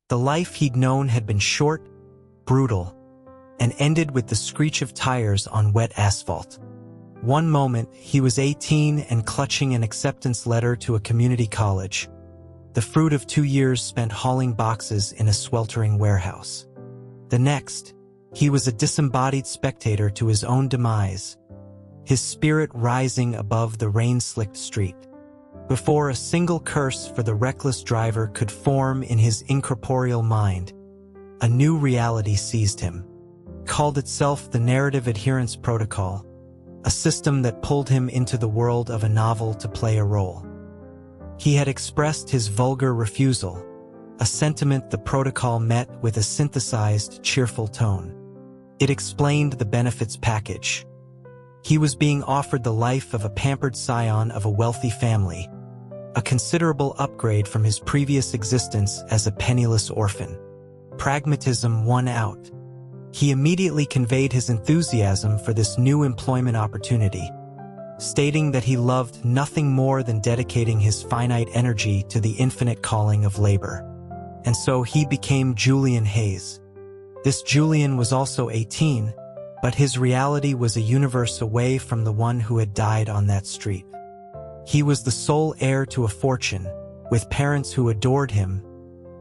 The life he'd known had been short, brutal, and ended with the screech of tires on wet asphalt. One moment, he was 18 and clutching an acceptance letter to a community college, the fruit of 2 years spent hauling boxes in a sweltering warehouse. The next, he was a disembodied spectator to his own demise, his spirit rising above the rain-slicked street. Before a single curse for the reckless driver could form in his incorporeal mind, a new reality seized him, called itself the Narrative Adherence Protocol, a system that pulled him into the world of a novel to play a role. He had expressed his vulgar refusal, a sentiment the protocol met with a synthesized, cheerful tone. It explained the benefits package. He was being offered the life of a pampered scion of a wealthy family, a considerable upgrade from his previous existence as a penniless orphan. Pragmatism won out. He immediately conveyed his enthusiasm for this new employment opportunity, stating that he loved nothing more than dedicating his finite energy to the infinite calling of labor. And so he became Julian Hayes. This Julian was also 18, but his reality was a universe away from the one who had died on that street. He was the sole heir to a fortune, with parents who adored him,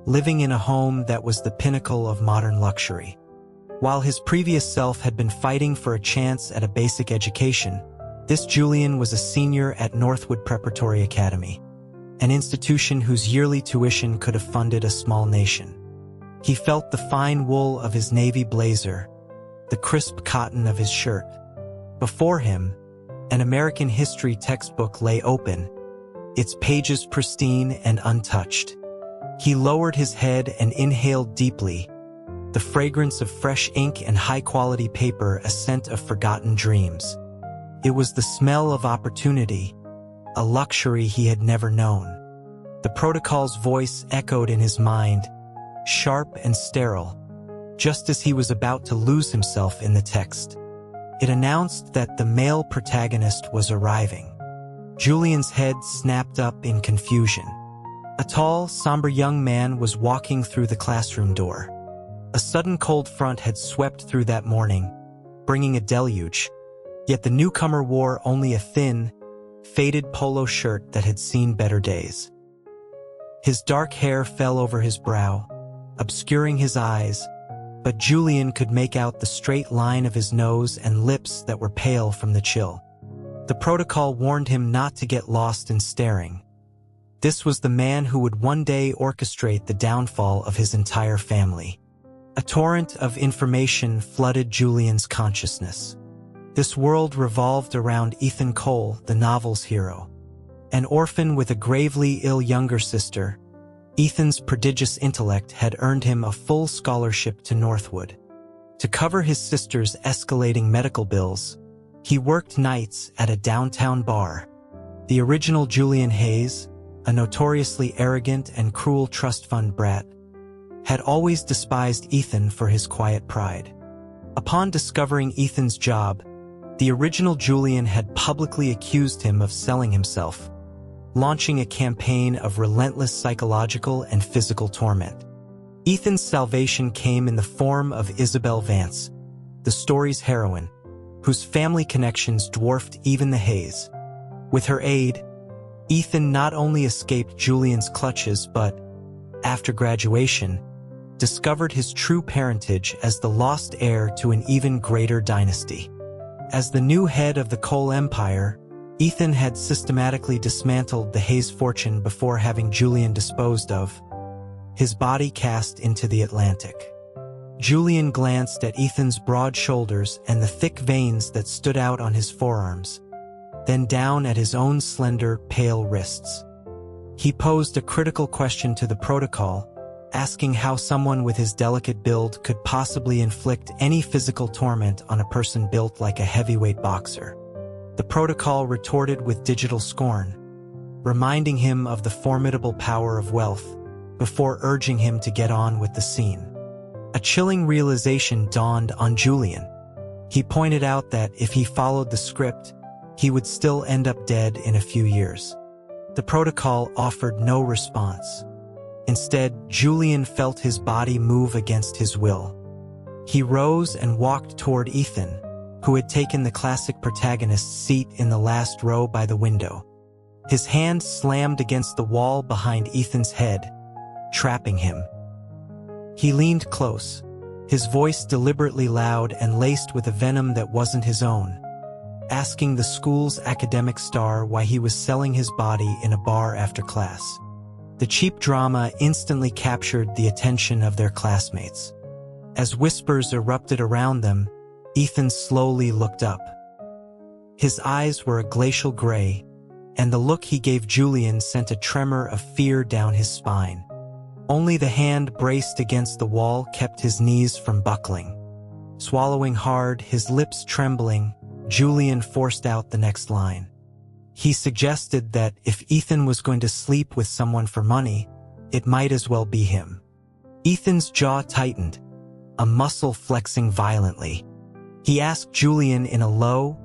living in a home that was the pinnacle of modern luxury. While his previous self had been fighting for a chance at a basic education, this Julian was a senior at Northwood Preparatory Academy, an institution whose yearly tuition could have funded a small nation. He felt the fine wool of his navy blazer, the crisp cotton of his shirt. Before him, an American history textbook lay open, its pages pristine and untouched. He lowered his head and inhaled deeply, the fragrance of fresh ink and high-quality paper a scent of forgotten dreams. It was the smell of opportunity, a luxury he had never known. The protocol's voice echoed in his mind, sharp and sterile, just as he was about to lose himself in the text. It announced that the male protagonist was arriving. Julian's head snapped up in confusion. A tall, somber young man was walking through the classroom door. A sudden cold front had swept through that morning, bringing a deluge, yet the newcomer wore only a thin, faded polo shirt that had seen better days. His dark hair fell over his brow, obscuring his eyes, but Julian could make out the straight line of his nose and lips that were pale from the chill. The protocol warned him not to get lost in staring. This was the man who would one day orchestrate the downfall of his entire family. A torrent of information flooded Julian's consciousness. This world revolved around Ethan Cole, the novel's hero. An orphan with a gravely ill younger sister, Ethan's prodigious intellect had earned him a full scholarship to Northwood. To cover his sister's escalating medical bills, he worked nights at a downtown bar. The original Julian Hayes, a notoriously arrogant and cruel trust fund brat, had always despised Ethan for his quiet pride. Upon discovering Ethan's job, the original Julian had publicly accused him of selling himself, launching a campaign of relentless psychological and physical torment. Ethan's salvation came in the form of Isabel Vance, the story's heroine, whose family connections dwarfed even the Hayes. With her aid, Ethan not only escaped Julian's clutches but, after graduation, discovered his true parentage as the lost heir to an even greater dynasty. As the new head of the Cole Empire, Ethan had systematically dismantled the Hayes fortune before having Julian disposed of, his body cast into the Atlantic. Julian glanced at Ethan's broad shoulders and the thick veins that stood out on his forearms, then down at his own slender, pale wrists. He posed a critical question to the protocol, asking how someone with his delicate build could possibly inflict any physical torment on a person built like a heavyweight boxer. The protocol retorted with digital scorn, reminding him of the formidable power of wealth, before urging him to get on with the scene. A chilling realization dawned on Julian. He pointed out that if he followed the script, he would still end up dead in a few years. The protocol offered no response. Instead, Julian felt his body move against his will. He rose and walked toward Ethan, who had taken the classic protagonist's seat in the last row by the window. His hand slammed against the wall behind Ethan's head, trapping him. He leaned close, his voice deliberately loud and laced with a venom that wasn't his own, asking the school's academic star why he was selling his body in a bar after class. The cheap drama instantly captured the attention of their classmates. As whispers erupted around them, Ethan slowly looked up. His eyes were a glacial gray, and the look he gave Julian sent a tremor of fear down his spine. Only the hand braced against the wall kept his knees from buckling. Swallowing hard, his lips trembling, Julian forced out the next line. He suggested that if Ethan was going to sleep with someone for money, it might as well be him. Ethan's jaw tightened, a muscle flexing violently. He asked Julian in a low,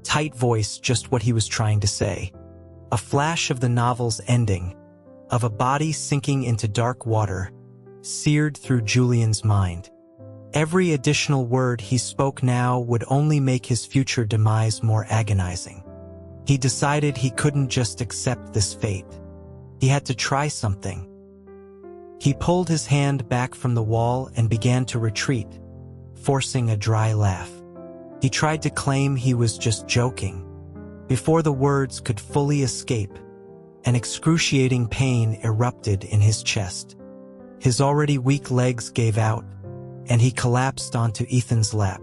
tight voice just what he was trying to say. A flash of the novel's ending, of a body sinking into dark water, seared through Julian's mind. Every additional word he spoke now would only make his future demise more agonizing. He decided he couldn't just accept this fate. He had to try something. He pulled his hand back from the wall and began to retreat, forcing a dry laugh. He tried to claim he was just joking. Before the words could fully escape, an excruciating pain erupted in his chest. His already weak legs gave out, and he collapsed onto Ethan's lap.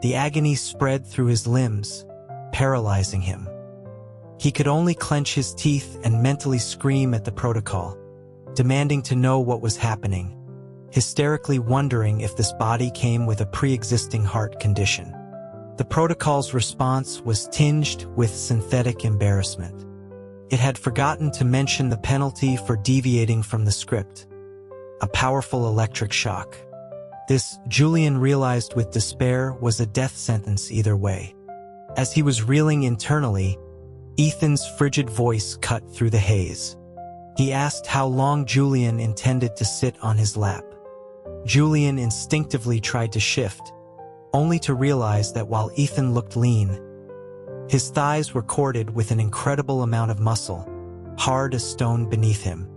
The agony spread through his limbs, paralyzing him. He could only clench his teeth and mentally scream at the protocol, demanding to know what was happening, hysterically wondering if this body came with a pre-existing heart condition. The protocol's response was tinged with synthetic embarrassment. It had forgotten to mention the penalty for deviating from the script: a powerful electric shock. This, Julian realized with despair, was a death sentence either way. As he was reeling internally, Ethan's frigid voice cut through the haze. He asked how long Julian intended to sit on his lap. Julian instinctively tried to shift, only to realize that while Ethan looked lean, his thighs were corded with an incredible amount of muscle, hard as stone beneath him.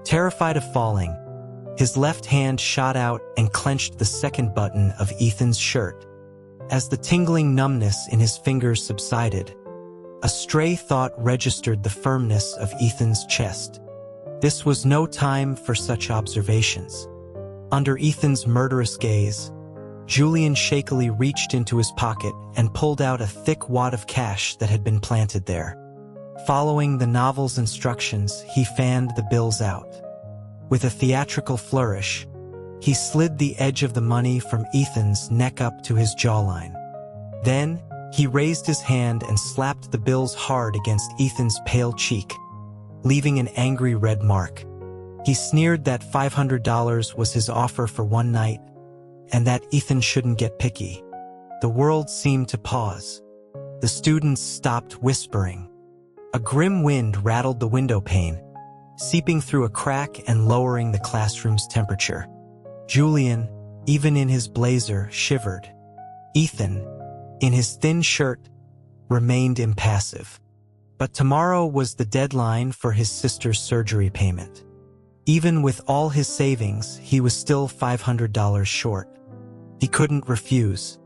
Terrified of falling, his left hand shot out and clenched the second button of Ethan's shirt. As the tingling numbness in his fingers subsided, a stray thought registered the firmness of Ethan's chest. This was no time for such observations. Under Ethan's murderous gaze, Julian shakily reached into his pocket and pulled out a thick wad of cash that had been planted there. Following the novel's instructions, he fanned the bills out. With a theatrical flourish, he slid the edge of the money from Ethan's neck up to his jawline. Then, he raised his hand and slapped the bills hard against Ethan's pale cheek, leaving an angry red mark. He sneered that $500 was his offer for one night, and that Ethan shouldn't get picky. The world seemed to pause. The students stopped whispering. A grim wind rattled the window pane, seeping through a crack and lowering the classroom's temperature. Julian, even in his blazer, shivered. Ethan, in his thin shirt, remained impassive. But tomorrow was the deadline for his sister's surgery payment. Even with all his savings, he was still $500 short. He couldn't refuse.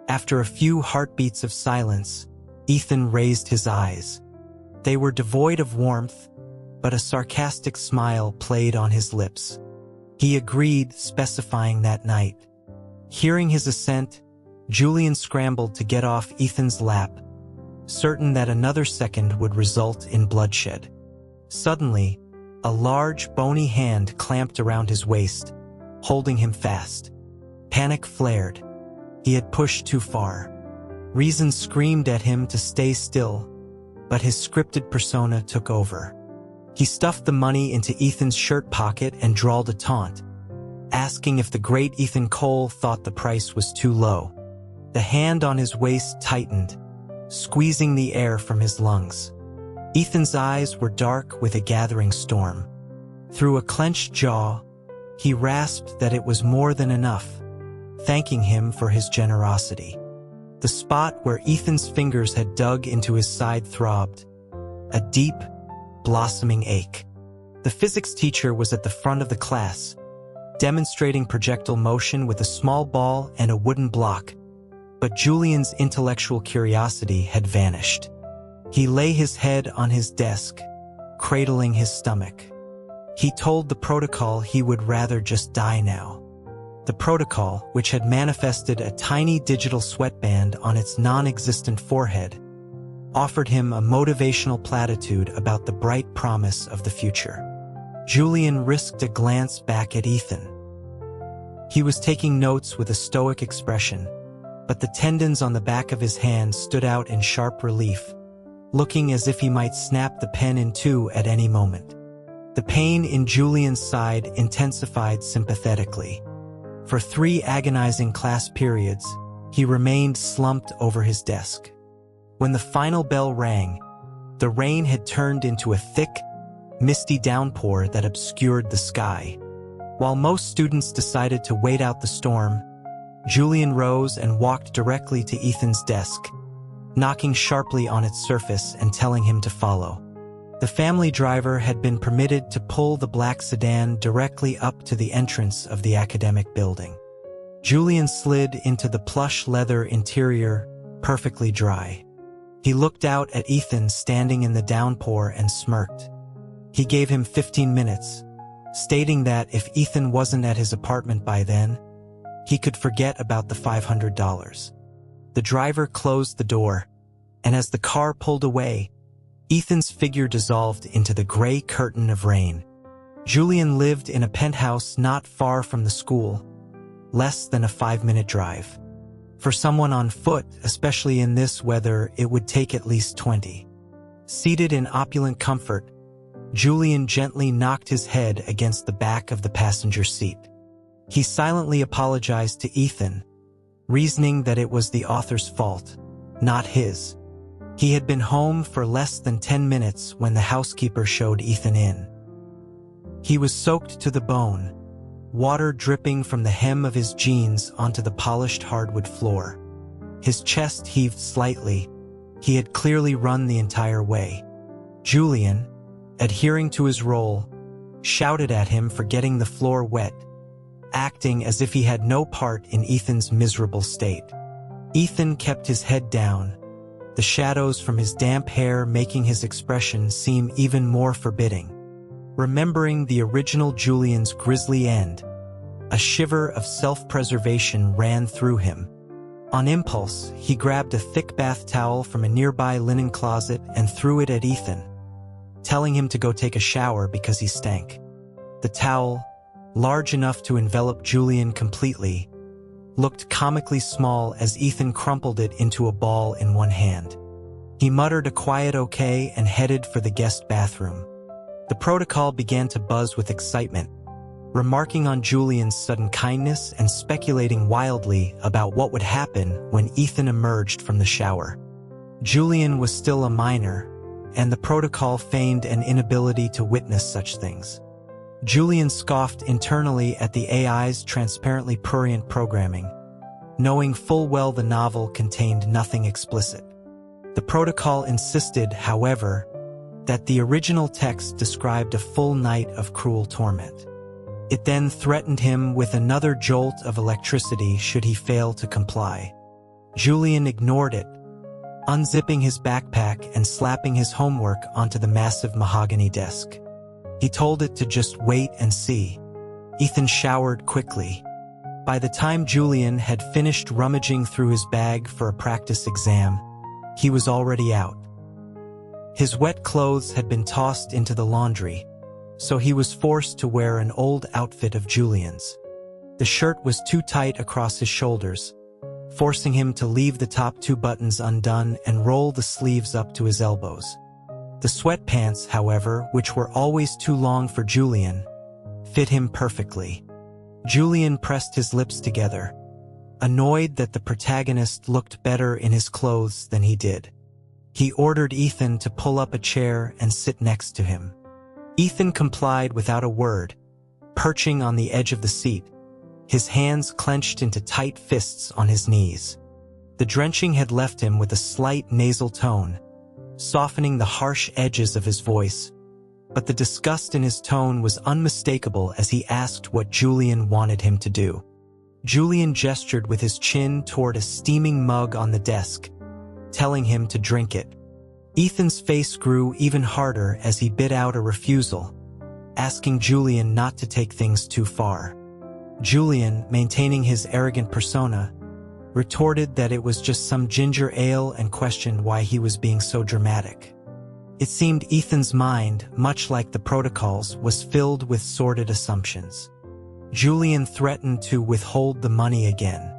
After a few heartbeats of silence, Ethan raised his eyes. They were devoid of warmth, but a sarcastic smile played on his lips. He agreed, specifying that night. Hearing his assent, Julian scrambled to get off Ethan's lap, certain that another second would result in bloodshed. Suddenly, a large, bony hand clamped around his waist, holding him fast. Panic flared. He had pushed too far. Reason screamed at him to stay still, but his scripted persona took over. He stuffed the money into Ethan's shirt pocket and drawled a taunt, asking if the great Ethan Cole thought the price was too low. The hand on his waist tightened, squeezing the air from his lungs. Ethan's eyes were dark with a gathering storm. Through a clenched jaw, he rasped that it was more than enough, thanking him for his generosity. The spot where Ethan's fingers had dug into his side throbbed, a deep, blossoming ache. The physics teacher was at the front of the class, demonstrating projectile motion with a small ball and a wooden block, but Julian's intellectual curiosity had vanished. He lay his head on his desk, cradling his stomach. He told the protocol he would rather just die now. The protocol, which had manifested a tiny digital sweatband on its non-existent forehead, offered him a motivational platitude about the bright promise of the future. Julian risked a glance back at Ethan. He was taking notes with a stoic expression, but the tendons on the back of his hand stood out in sharp relief, looking as if he might snap the pen in two at any moment. The pain in Julian's side intensified sympathetically. For 3 agonizing class periods, he remained slumped over his desk. When the final bell rang, the rain had turned into a thick, misty downpour that obscured the sky. While most students decided to wait out the storm, Julian rose and walked directly to Ethan's desk, knocking sharply on its surface and telling him to follow. The family driver had been permitted to pull the black sedan directly up to the entrance of the academic building. Julian slid into the plush leather interior, perfectly dry. He looked out at Ethan standing in the downpour and smirked. He gave him 15 minutes, stating that if Ethan wasn't at his apartment by then, he could forget about the $500. The driver closed the door, and as the car pulled away, Ethan's figure dissolved into the gray curtain of rain. Julian lived in a penthouse not far from the school, less than a 5-minute drive. For someone on foot, especially in this weather, it would take at least 20. Seated in opulent comfort, Julian gently knocked his head against the back of the passenger seat. He silently apologized to Ethan, reasoning that it was the author's fault, not his. He had been home for less than 10 minutes when the housekeeper showed Ethan in. He was soaked to the bone, water dripping from the hem of his jeans onto the polished hardwood floor. His chest heaved slightly. He had clearly run the entire way. Julian, adhering to his role, shouted at him for getting the floor wet, acting as if he had no part in Ethan's miserable state. Ethan kept his head down, the shadows from his damp hair making his expression seem even more forbidding. Remembering the original Julian's grisly end, a shiver of self-preservation ran through him. On impulse, he grabbed a thick bath towel from a nearby linen closet and threw it at Ethan, telling him to go take a shower because he stank. The towel, large enough to envelop Julian completely, looked comically small as Ethan crumpled it into a ball in one hand. He muttered a quiet okay and headed for the guest bathroom. The protocol began to buzz with excitement, remarking on Julian's sudden kindness and speculating wildly about what would happen when Ethan emerged from the shower. Julian was still a minor, and the protocol feigned an inability to witness such things. Julian scoffed internally at the AI's transparently prurient programming, knowing full well the novel contained nothing explicit. The protocol insisted, however, that the original text described a full night of cruel torment. It then threatened him with another jolt of electricity should he fail to comply. Julian ignored it, unzipping his backpack and slapping his homework onto the massive mahogany desk. He told it to just wait and see. Ethan showered quickly. By the time Julian had finished rummaging through his bag for a practice exam, he was already out. His wet clothes had been tossed into the laundry, so he was forced to wear an old outfit of Julian's. The shirt was too tight across his shoulders, forcing him to leave the top 2 buttons undone and roll the sleeves up to his elbows. The sweatpants, however, which were always too long for Julian, fit him perfectly. Julian pressed his lips together, annoyed that the protagonist looked better in his clothes than he did. He ordered Ethan to pull up a chair and sit next to him. Ethan complied without a word, perching on the edge of the seat, his hands clenched into tight fists on his knees. The drenching had left him with a slight nasal tone, softening the harsh edges of his voice, but the disgust in his tone was unmistakable as he asked what Julian wanted him to do. Julian gestured with his chin toward a steaming mug on the desk, telling him to drink it. Ethan's face grew even harder as he bit out a refusal, asking Julian not to take things too far. Julian, maintaining his arrogant persona, retorted that it was just some ginger ale and questioned why he was being so dramatic. It seemed Ethan's mind, much like the protocols, was filled with sordid assumptions. Julian threatened to withhold the money again.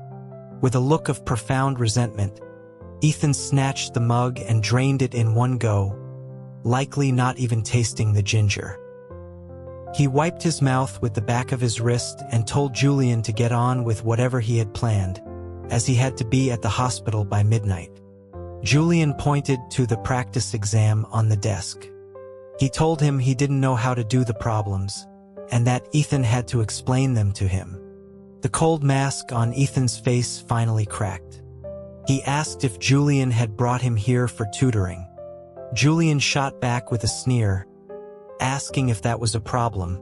With a look of profound resentment, Ethan snatched the mug and drained it in one go, likely not even tasting the ginger. He wiped his mouth with the back of his wrist and told Julian to get on with whatever he had planned, as he had to be at the hospital by midnight. Julian pointed to the practice exam on the desk. He told him he didn't know how to do the problems, and that Ethan had to explain them to him. The cold mask on Ethan's face finally cracked. He asked if Julian had brought him here for tutoring. Julian shot back with a sneer, asking if that was a problem,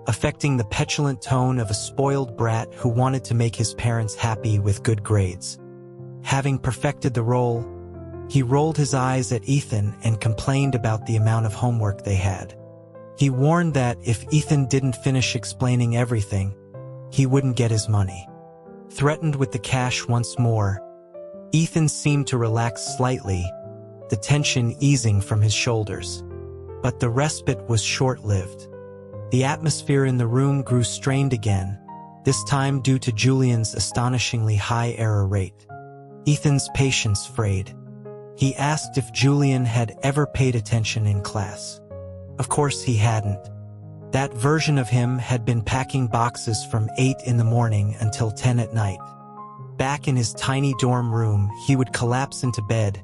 affecting the petulant tone of a spoiled brat who wanted to make his parents happy with good grades. Having perfected the role, he rolled his eyes at Ethan and complained about the amount of homework they had. He warned that if Ethan didn't finish explaining everything, he wouldn't get his money. Threatened with the cash once more, Ethan seemed to relax slightly, the tension easing from his shoulders. But the respite was short-lived. The atmosphere in the room grew strained again, this time due to Julian's astonishingly high error rate. Ethan's patience frayed. He asked if Julian had ever paid attention in class. Of course he hadn't. That version of him had been packing boxes from 8 in the morning until 10 at night. Back in his tiny dorm room, he would collapse into bed,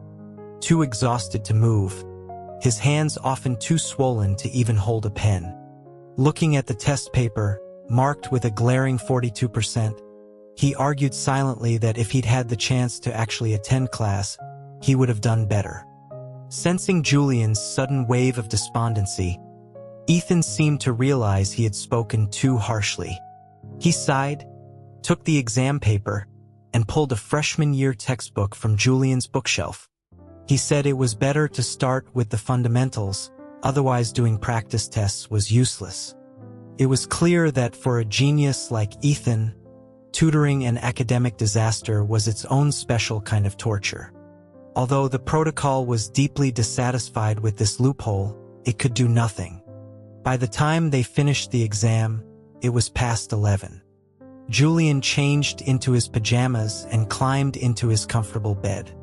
too exhausted to move, his hands often too swollen to even hold a pen. Looking at the test paper, marked with a glaring 42%, he argued silently that if he'd had the chance to actually attend class, he would have done better. Sensing Julian's sudden wave of despondency, Ethan seemed to realize he had spoken too harshly. He sighed, took the exam paper, and pulled a freshman year textbook from Julian's bookshelf. He said it was better to start with the fundamentals, otherwise doing practice tests was useless. It was clear that for a genius like Ethan, tutoring an academic disaster was its own special kind of torture. Although the protocol was deeply dissatisfied with this loophole, it could do nothing. By the time they finished the exam, it was past 11. Julian changed into his pajamas and climbed into his comfortable bed,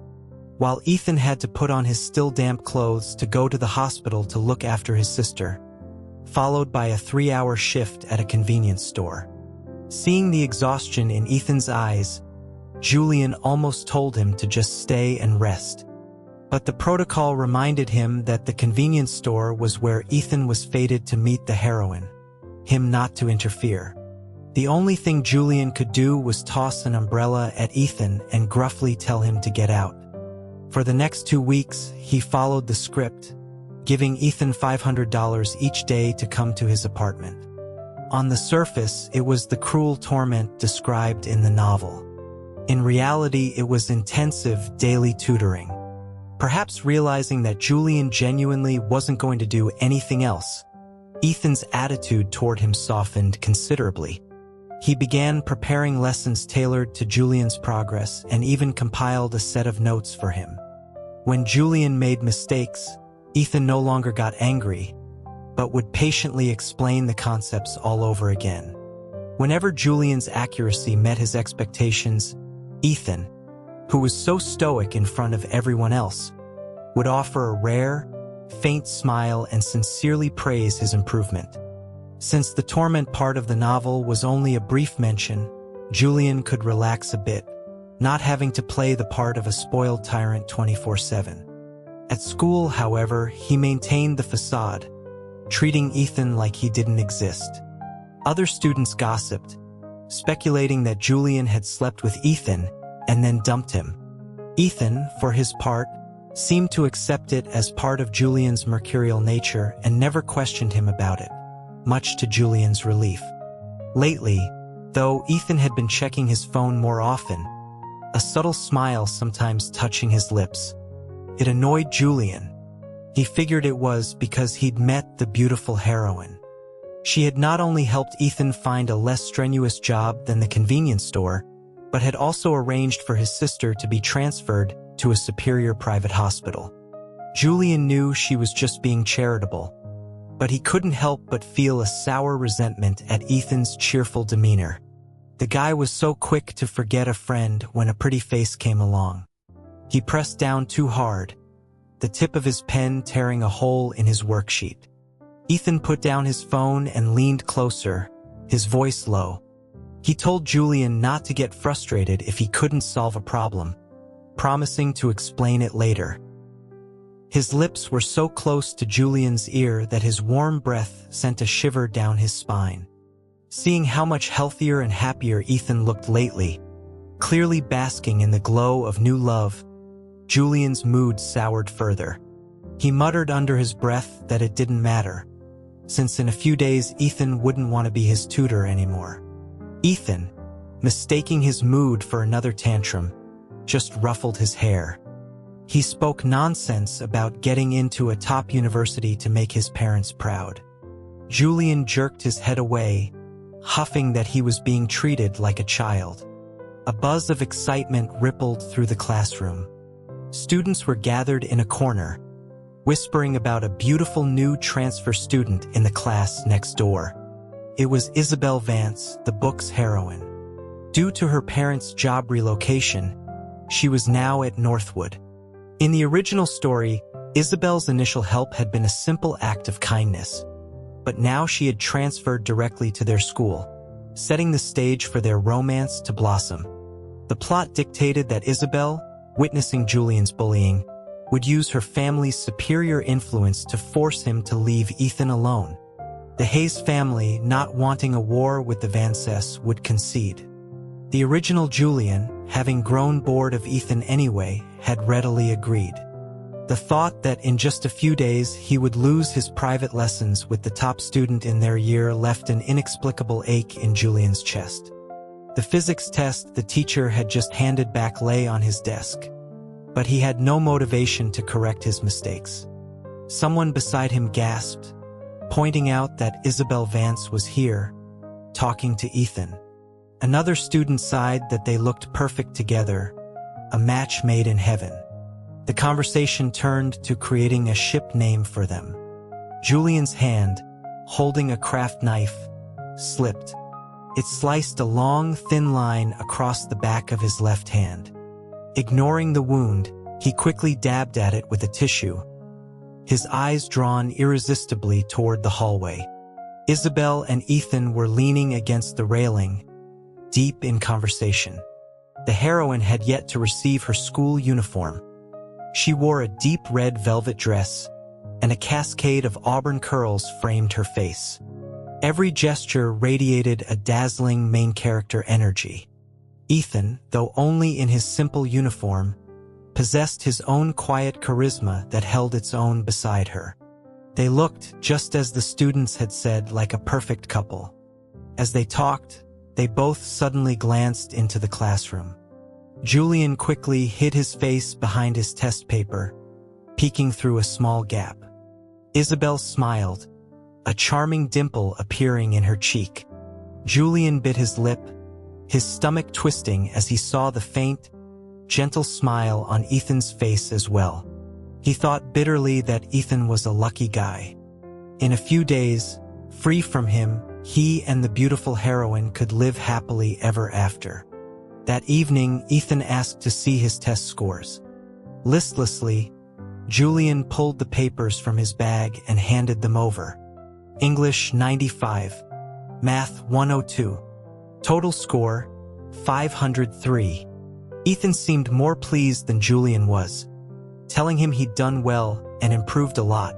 while Ethan had to put on his still damp clothes to go to the hospital to look after his sister, followed by a 3-hour shift at a convenience store. Seeing the exhaustion in Ethan's eyes, Julian almost told him to just stay and rest. But the protocol reminded him that the convenience store was where Ethan was fated to meet the heroine, him not to interfere. The only thing Julian could do was toss an umbrella at Ethan and gruffly tell him to get out. For the next 2 weeks, he followed the script, giving Ethan $500 each day to come to his apartment. On the surface, it was the cruel torment described in the novel. In reality, it was intensive daily tutoring. Perhaps realizing that Julian genuinely wasn't going to do anything else, Ethan's attitude toward him softened considerably. He began preparing lessons tailored to Julian's progress and even compiled a set of notes for him. When Julian made mistakes, Ethan no longer got angry, but would patiently explain the concepts all over again. Whenever Julian's accuracy met his expectations, Ethan, who was so stoic in front of everyone else, would offer a rare, faint smile and sincerely praise his improvement. Since the torment part of the novel was only a brief mention, Julian could relax a bit, not having to play the part of a spoiled tyrant 24/7. At school, however, he maintained the facade, treating Ethan like he didn't exist. Other students gossiped, speculating that Julian had slept with Ethan and then dumped him. Ethan, for his part, seemed to accept it as part of Julian's mercurial nature and never questioned him about it, much to Julian's relief. Lately, though Ethan had been checking his phone more often, a subtle smile sometimes touching his lips. It annoyed Julian. He figured it was because he'd met the beautiful heroine. She had not only helped Ethan find a less strenuous job than the convenience store, but had also arranged for his sister to be transferred to a superior private hospital. Julian knew she was just being charitable, but he couldn't help but feel a sour resentment at Ethan's cheerful demeanor. The guy was so quick to forget a friend when a pretty face came along. He pressed down too hard, the tip of his pen tearing a hole in his worksheet. Ethan put down his phone and leaned closer, his voice low. He told Julian not to get frustrated if he couldn't solve a problem, promising to explain it later. His lips were so close to Julian's ear that his warm breath sent a shiver down his spine. Seeing how much healthier and happier Ethan looked lately, clearly basking in the glow of new love, Julian's mood soured further. He muttered under his breath that it didn't matter, since in a few days Ethan wouldn't want to be his tutor anymore. Ethan, mistaking his mood for another tantrum, just ruffled his hair. He spoke nonsense about getting into a top university to make his parents proud. Julian jerked his head away, huffing that he was being treated like a child. A buzz of excitement rippled through the classroom. Students were gathered in a corner, whispering about a beautiful new transfer student in the class next door. It was Isabel Vance, the book's heroine. Due to her parents' job relocation, she was now at Northwood. In the original story, Isabel's initial help had been a simple act of kindness, but now she had transferred directly to their school, setting the stage for their romance to blossom. The plot dictated that Isabel, witnessing Julian's bullying, would use her family's superior influence to force him to leave Ethan alone. The Hayes family, not wanting a war with the Vances, would concede. The original Julian, having grown bored of Ethan anyway, had readily agreed. The thought that in just a few days he would lose his private lessons with the top student in their year left an inexplicable ache in Julian's chest. The physics test the teacher had just handed back lay on his desk, but he had no motivation to correct his mistakes. Someone beside him gasped, pointing out that Isabel Vance was here, talking to Ethan. Another student sighed that they looked perfect together, a match made in heaven. The conversation turned to creating a ship name for them. Julian's hand, holding a craft knife, slipped. It sliced a long, thin line across the back of his left hand. Ignoring the wound, he quickly dabbed at it with a tissue, his eyes drawn irresistibly toward the hallway. Isabel and Ethan were leaning against the railing, deep in conversation. The heroine had yet to receive her school uniform. She wore a deep red velvet dress, and a cascade of auburn curls framed her face. Every gesture radiated a dazzling main character energy. Ethan, though only in his simple uniform, possessed his own quiet charisma that held its own beside her. They looked, just as the students had said, like a perfect couple. As they talked, they both suddenly glanced into the classroom. Julian quickly hid his face behind his test paper, peeking through a small gap. Isabel smiled, a charming dimple appearing in her cheek. Julian bit his lip, his stomach twisting as he saw the faint, gentle smile on Ethan's face as well. He thought bitterly that Ethan was a lucky guy. In a few days, free from him, he and the beautiful heroine could live happily ever after. That evening, Ethan asked to see his test scores. Listlessly, Julian pulled the papers from his bag and handed them over. English 95, Math 102, total score 503. Ethan seemed more pleased than Julian was, telling him he'd done well and improved a lot.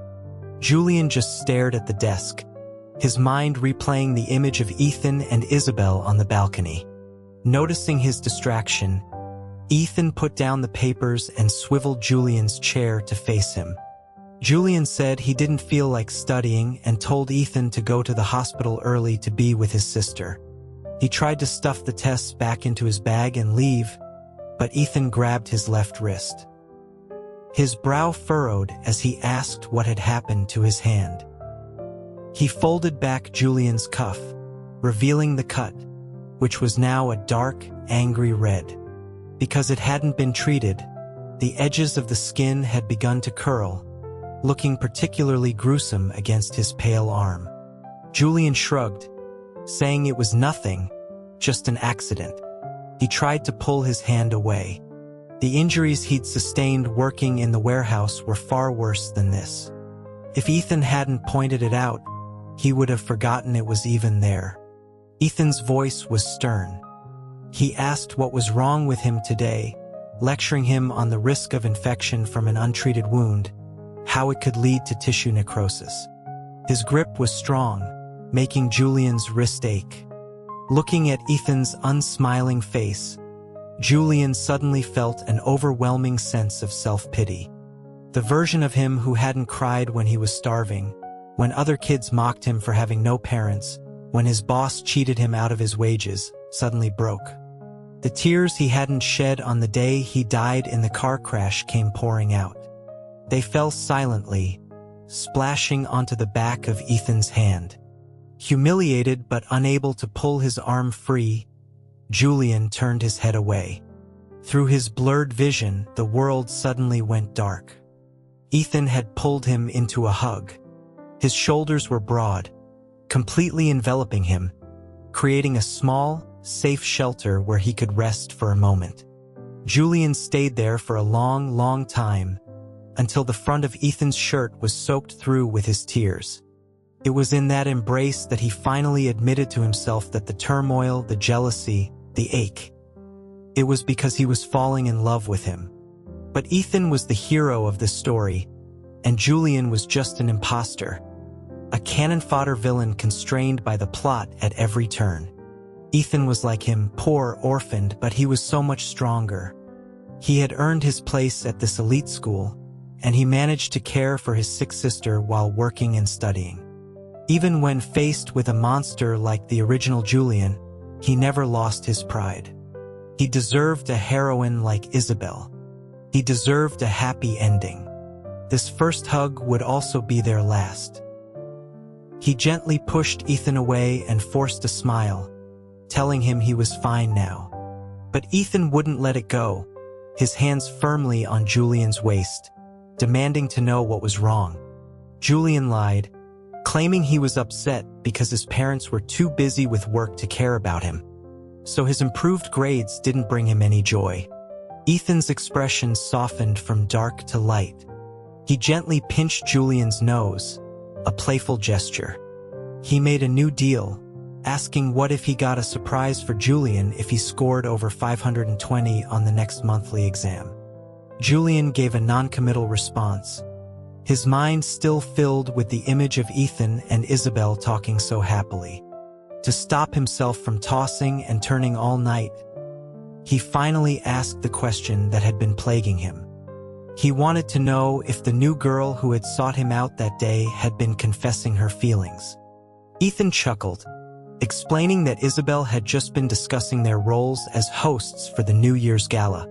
Julian just stared at the desk, his mind replaying the image of Ethan and Isabel on the balcony. Noticing his distraction, Ethan put down the papers and swiveled Julian's chair to face him. Julian said he didn't feel like studying and told Ethan to go to the hospital early to be with his sister. He tried to stuff the tests back into his bag and leave, but Ethan grabbed his left wrist. His brow furrowed as he asked what had happened to his hand. He folded back Julian's cuff, revealing the cut, which was now a dark, angry red. Because it hadn't been treated, the edges of the skin had begun to curl, looking particularly gruesome against his pale arm. Julian shrugged, saying it was nothing, just an accident. He tried to pull his hand away. The injuries he'd sustained working in the warehouse were far worse than this. If Ethan hadn't pointed it out, he would have forgotten it was even there. Ethan's voice was stern. He asked what was wrong with him today, lecturing him on the risk of infection from an untreated wound, how it could lead to tissue necrosis. His grip was strong, making Julian's wrist ache. Looking at Ethan's unsmiling face, Julian suddenly felt an overwhelming sense of self-pity. The version of him who hadn't cried when he was starving, when other kids mocked him for having no parents, when his boss cheated him out of his wages, suddenly broke. The tears he hadn't shed on the day he died in the car crash came pouring out. They fell silently, splashing onto the back of Ethan's hand. Humiliated but unable to pull his arm free, Julian turned his head away. Through his blurred vision, the world suddenly went dark. Ethan had pulled him into a hug. His shoulders were broad, completely enveloping him, creating a small, safe shelter where he could rest for a moment. Julian stayed there for a long, long time, until the front of Ethan's shirt was soaked through with his tears. It was in that embrace that he finally admitted to himself that the turmoil, the jealousy, the ache, it was because he was falling in love with him. But Ethan was the hero of this story, and Julian was just an imposter, a cannon-fodder villain constrained by the plot at every turn. Ethan was like him, poor, orphaned, but he was so much stronger. He had earned his place at this elite school, and he managed to care for his sick sister while working and studying. Even when faced with a monster like the original Julian, he never lost his pride. He deserved a heroine like Isabel. He deserved a happy ending. This first hug would also be their last. He gently pushed Ethan away and forced a smile, telling him he was fine now. But Ethan wouldn't let it go, his hands firmly on Julian's waist, demanding to know what was wrong. Julian lied, claiming he was upset because his parents were too busy with work to care about him. So his improved grades didn't bring him any joy. Ethan's expression softened from dark to light. He gently pinched Julian's nose, a playful gesture. He made a new deal, asking what if he got a surprise for Julian if he scored over 520 on the next monthly exam. Julian gave a non-committal response, his mind still filled with the image of Ethan and Isabel talking so happily. To stop himself from tossing and turning all night, he finally asked the question that had been plaguing him. He wanted to know if the new girl who had sought him out that day had been confessing her feelings. Ethan chuckled, explaining that Isabel had just been discussing their roles as hosts for the New Year's gala.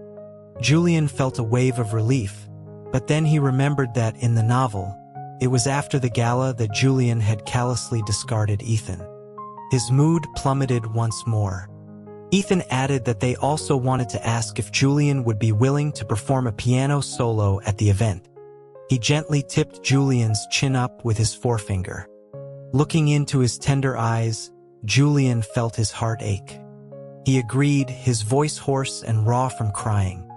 Julian felt a wave of relief, but then he remembered that in the novel, it was after the gala that Julian had callously discarded Ethan. His mood plummeted once more. Ethan added that they also wanted to ask if Julian would be willing to perform a piano solo at the event. He gently tipped Julian's chin up with his forefinger. Looking into his tender eyes, Julian felt his heart ache. He agreed, his voice hoarse and raw from crying.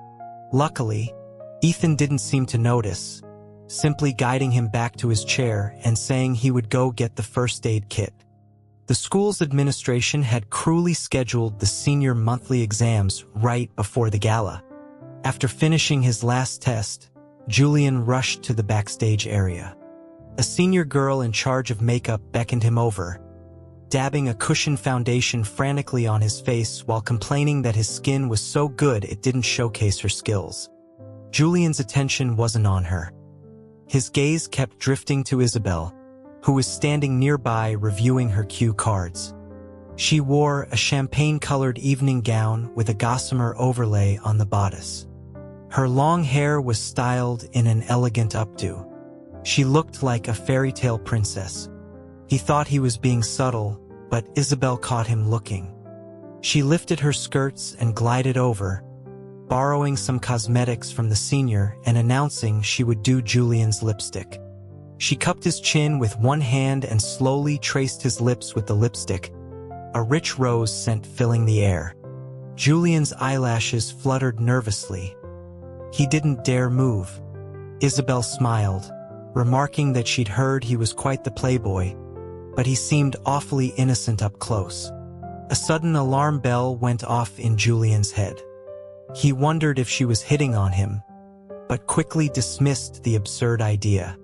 Luckily, Ethan didn't seem to notice, simply guiding him back to his chair and saying he would go get the first aid kit. The school's administration had cruelly scheduled the senior monthly exams right before the gala. After finishing his last test, Julian rushed to the backstage area. A senior girl in charge of makeup beckoned him over, dabbing a cushioned foundation frantically on his face while complaining that his skin was so good it didn't showcase her skills. Julian's attention wasn't on her. His gaze kept drifting to Isabel, who was standing nearby reviewing her cue cards. She wore a champagne-colored evening gown with a gossamer overlay on the bodice. Her long hair was styled in an elegant updo. She looked like a fairy tale princess. He thought he was being subtle, but Isabel caught him looking. She lifted her skirts and glided over, borrowing some cosmetics from the senior and announcing she would do Julian's lipstick. She cupped his chin with one hand and slowly traced his lips with the lipstick, a rich rose scent filling the air. Julian's eyelashes fluttered nervously. He didn't dare move. Isabel smiled, remarking that she'd heard he was quite the playboy, but he seemed awfully innocent up close. A sudden alarm bell went off in Julian's head. He wondered if she was hitting on him, but quickly dismissed the absurd idea.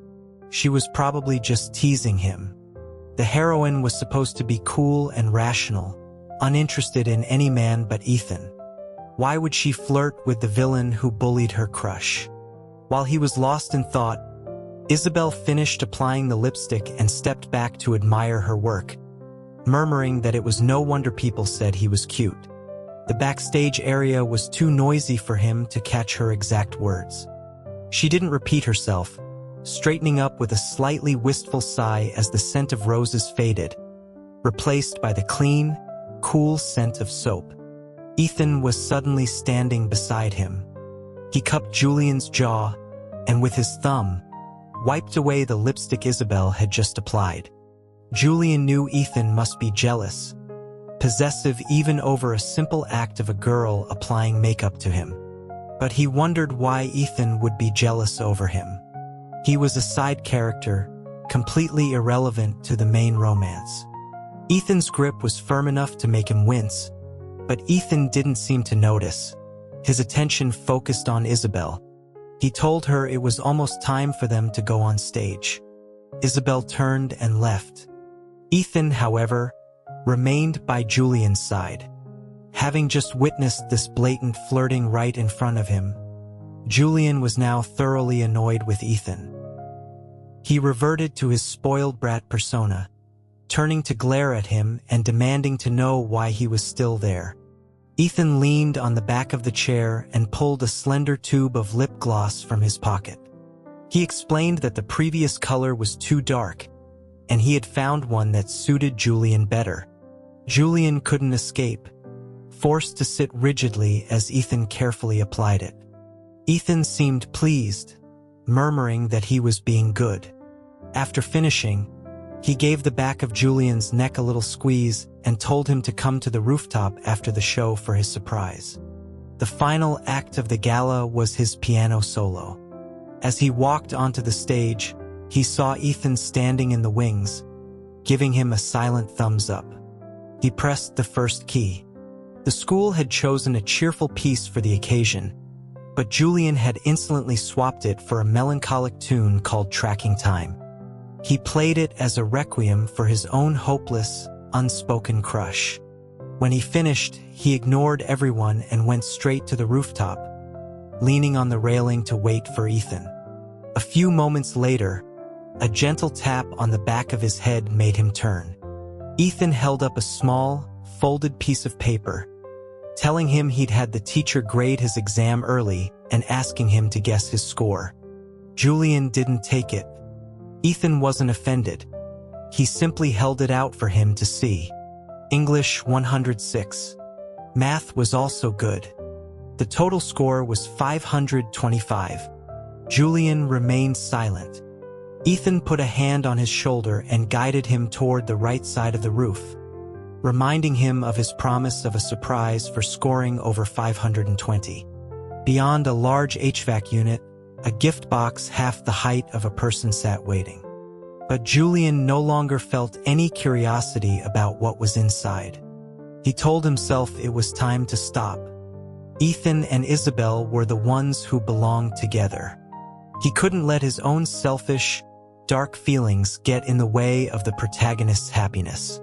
She was probably just teasing him. The heroine was supposed to be cool and rational, uninterested in any man but Ethan. Why would she flirt with the villain who bullied her crush? While he was lost in thought, Isabel finished applying the lipstick and stepped back to admire her work, murmuring that it was no wonder people said he was cute. The backstage area was too noisy for him to catch her exact words. She didn't repeat herself, straightening up with a slightly wistful sigh as the scent of roses faded, replaced by the clean, cool scent of soap. Ethan was suddenly standing beside him. He cupped Julian's jaw and with his thumb, wiped away the lipstick Isabel had just applied. Julian knew Ethan must be jealous, possessive even over a simple act of a girl applying makeup to him. But he wondered why Ethan would be jealous over him. He was a side character, completely irrelevant to the main romance. Ethan's grip was firm enough to make him wince, but Ethan didn't seem to notice. His attention focused on Isabel. He told her it was almost time for them to go on stage. Isabel turned and left. Ethan, however, remained by Julian's side. Having just witnessed this blatant flirting right in front of him, Julian was now thoroughly annoyed with Ethan. He reverted to his spoiled brat persona, turning to glare at him and demanding to know why he was still there. Ethan leaned on the back of the chair and pulled a slender tube of lip gloss from his pocket. He explained that the previous color was too dark, and he had found one that suited Julian better. Julian couldn't escape, forced to sit rigidly as Ethan carefully applied it. Ethan seemed pleased, murmuring that he was being good. After finishing, he gave the back of Julian's neck a little squeeze and told him to come to the rooftop after the show for his surprise. The final act of the gala was his piano solo. As he walked onto the stage, he saw Ethan standing in the wings, giving him a silent thumbs up. He pressed the first key. The school had chosen a cheerful piece for the occasion, but Julian had insolently swapped it for a melancholic tune called Tracking Time. He played it as a requiem for his own hopeless, unspoken crush. When he finished, he ignored everyone and went straight to the rooftop, leaning on the railing to wait for Ethan. A few moments later, a gentle tap on the back of his head made him turn. Ethan held up a small, folded piece of paper, telling him he'd had the teacher grade his exam early and asking him to guess his score. Julian didn't take it. Ethan wasn't offended. He simply held it out for him to see. English 106. Math was also good. The total score was 525. Julian remained silent. Ethan put a hand on his shoulder and guided him toward the right side of the roof, reminding him of his promise of a surprise for scoring over 520. Beyond a large HVAC unit, a gift box half the height of a person sat waiting. But Julian no longer felt any curiosity about what was inside. He told himself it was time to stop. Ethan and Isabel were the ones who belonged together. He couldn't let his own selfish, dark feelings get in the way of the protagonist's happiness.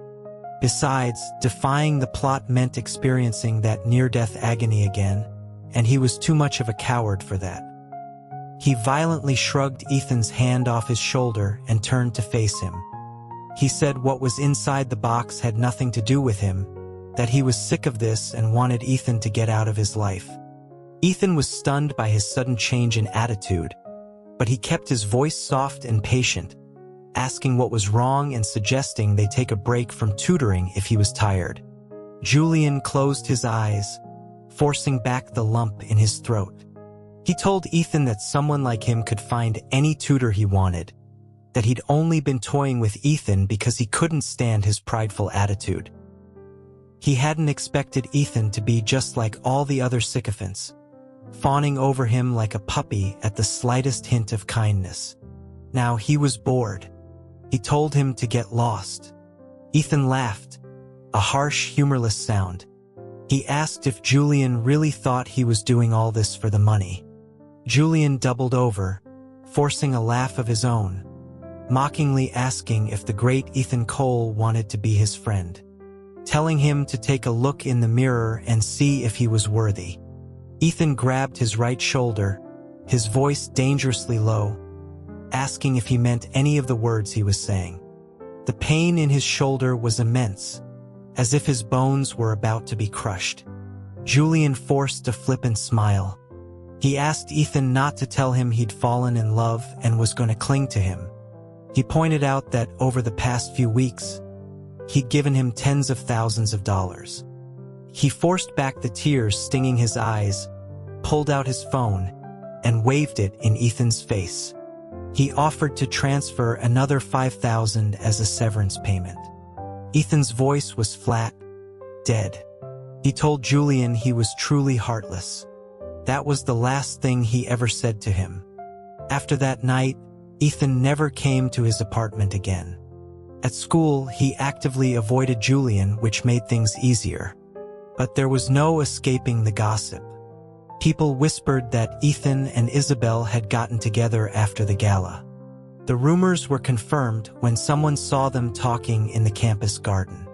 Besides, defying the plot meant experiencing that near-death agony again, and he was too much of a coward for that. He violently shrugged Ethan's hand off his shoulder and turned to face him. He said what was inside the box had nothing to do with him, that he was sick of this and wanted Ethan to get out of his life. Ethan was stunned by his sudden change in attitude, but he kept his voice soft and patient, asking what was wrong and suggesting they take a break from tutoring if he was tired. Julian closed his eyes, forcing back the lump in his throat. He told Ethan that someone like him could find any tutor he wanted, that he'd only been toying with Ethan because he couldn't stand his prideful attitude. He hadn't expected Ethan to be just like all the other sycophants, fawning over him like a puppy at the slightest hint of kindness. Now he was bored. He told him to get lost. Ethan laughed, a harsh, humorless sound. He asked if Julian really thought he was doing all this for the money. Julian doubled over, forcing a laugh of his own, mockingly asking if the great Ethan Cole wanted to be his friend, telling him to take a look in the mirror and see if he was worthy. Ethan grabbed his right shoulder, his voice dangerously low, asking if he meant any of the words he was saying. The pain in his shoulder was immense, as if his bones were about to be crushed. Julian forced a flippant smile. He asked Ethan not to tell him he'd fallen in love and was going to cling to him. He pointed out that over the past few weeks, he'd given him tens of thousands of dollars. He forced back the tears stinging his eyes, pulled out his phone, and waved it in Ethan's face. He offered to transfer another $5,000 as a severance payment. Ethan's voice was flat, dead. He told Julian he was truly heartless. That was the last thing he ever said to him. After that night, Ethan never came to his apartment again. At school, he actively avoided Julian, which made things easier. But there was no escaping the gossip. People whispered that Ethan and Isabel had gotten together after the gala. The rumors were confirmed when someone saw them talking in the campus garden.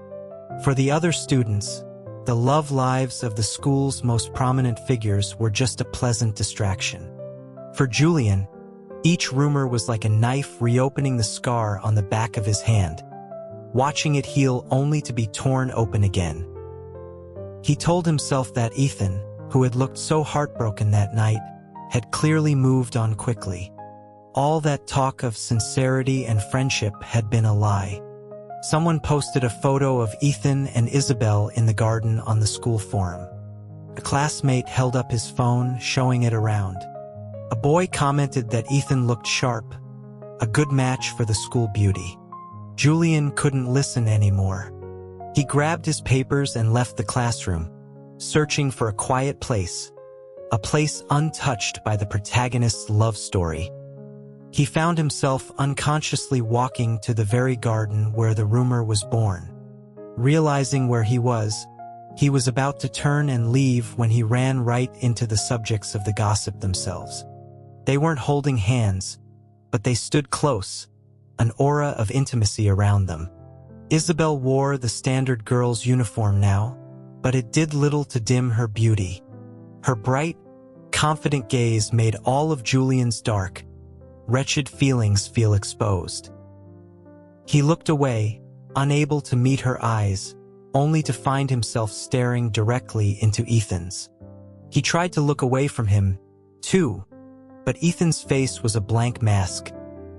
For the other students, the love lives of the school's most prominent figures were just a pleasant distraction. For Julian, each rumor was like a knife reopening the scar on the back of his hand, watching it heal only to be torn open again. He told himself that Ethan, who had looked so heartbroken that night, had clearly moved on quickly. All that talk of sincerity and friendship had been a lie. Someone posted a photo of Ethan and Isabel in the garden on the school forum. A classmate held up his phone, showing it around. A boy commented that Ethan looked sharp, a good match for the school beauty. Julian couldn't listen anymore. He grabbed his papers and left the classroom, searching for a quiet place, a place untouched by the protagonist's love story. He found himself unconsciously walking to the very garden where the rumor was born. Realizing where he was about to turn and leave when he ran right into the subjects of the gossip themselves. They weren't holding hands, but they stood close, an aura of intimacy around them. Isabel wore the standard girl's uniform now, but it did little to dim her beauty. Her bright, confident gaze made all of Julian's dark, wretched feelings feel exposed. He looked away, unable to meet her eyes, only to find himself staring directly into Ethan's. He tried to look away from him, too, but Ethan's face was a blank mask,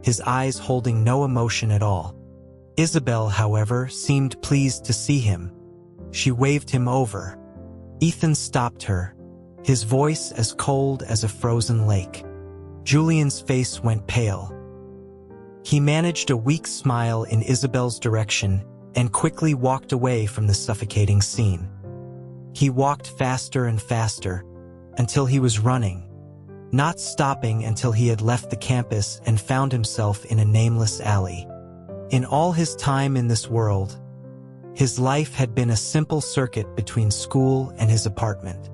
his eyes holding no emotion at all. Isabel, however, seemed pleased to see him. She waved him over. Ethan stopped her, his voice as cold as a frozen lake. Julian's face went pale. He managed a weak smile in Isabel's direction and quickly walked away from the suffocating scene. He walked faster and faster until he was running, not stopping until he had left the campus and found himself in a nameless alley. In all his time in this world, his life had been a simple circuit between school and his apartment.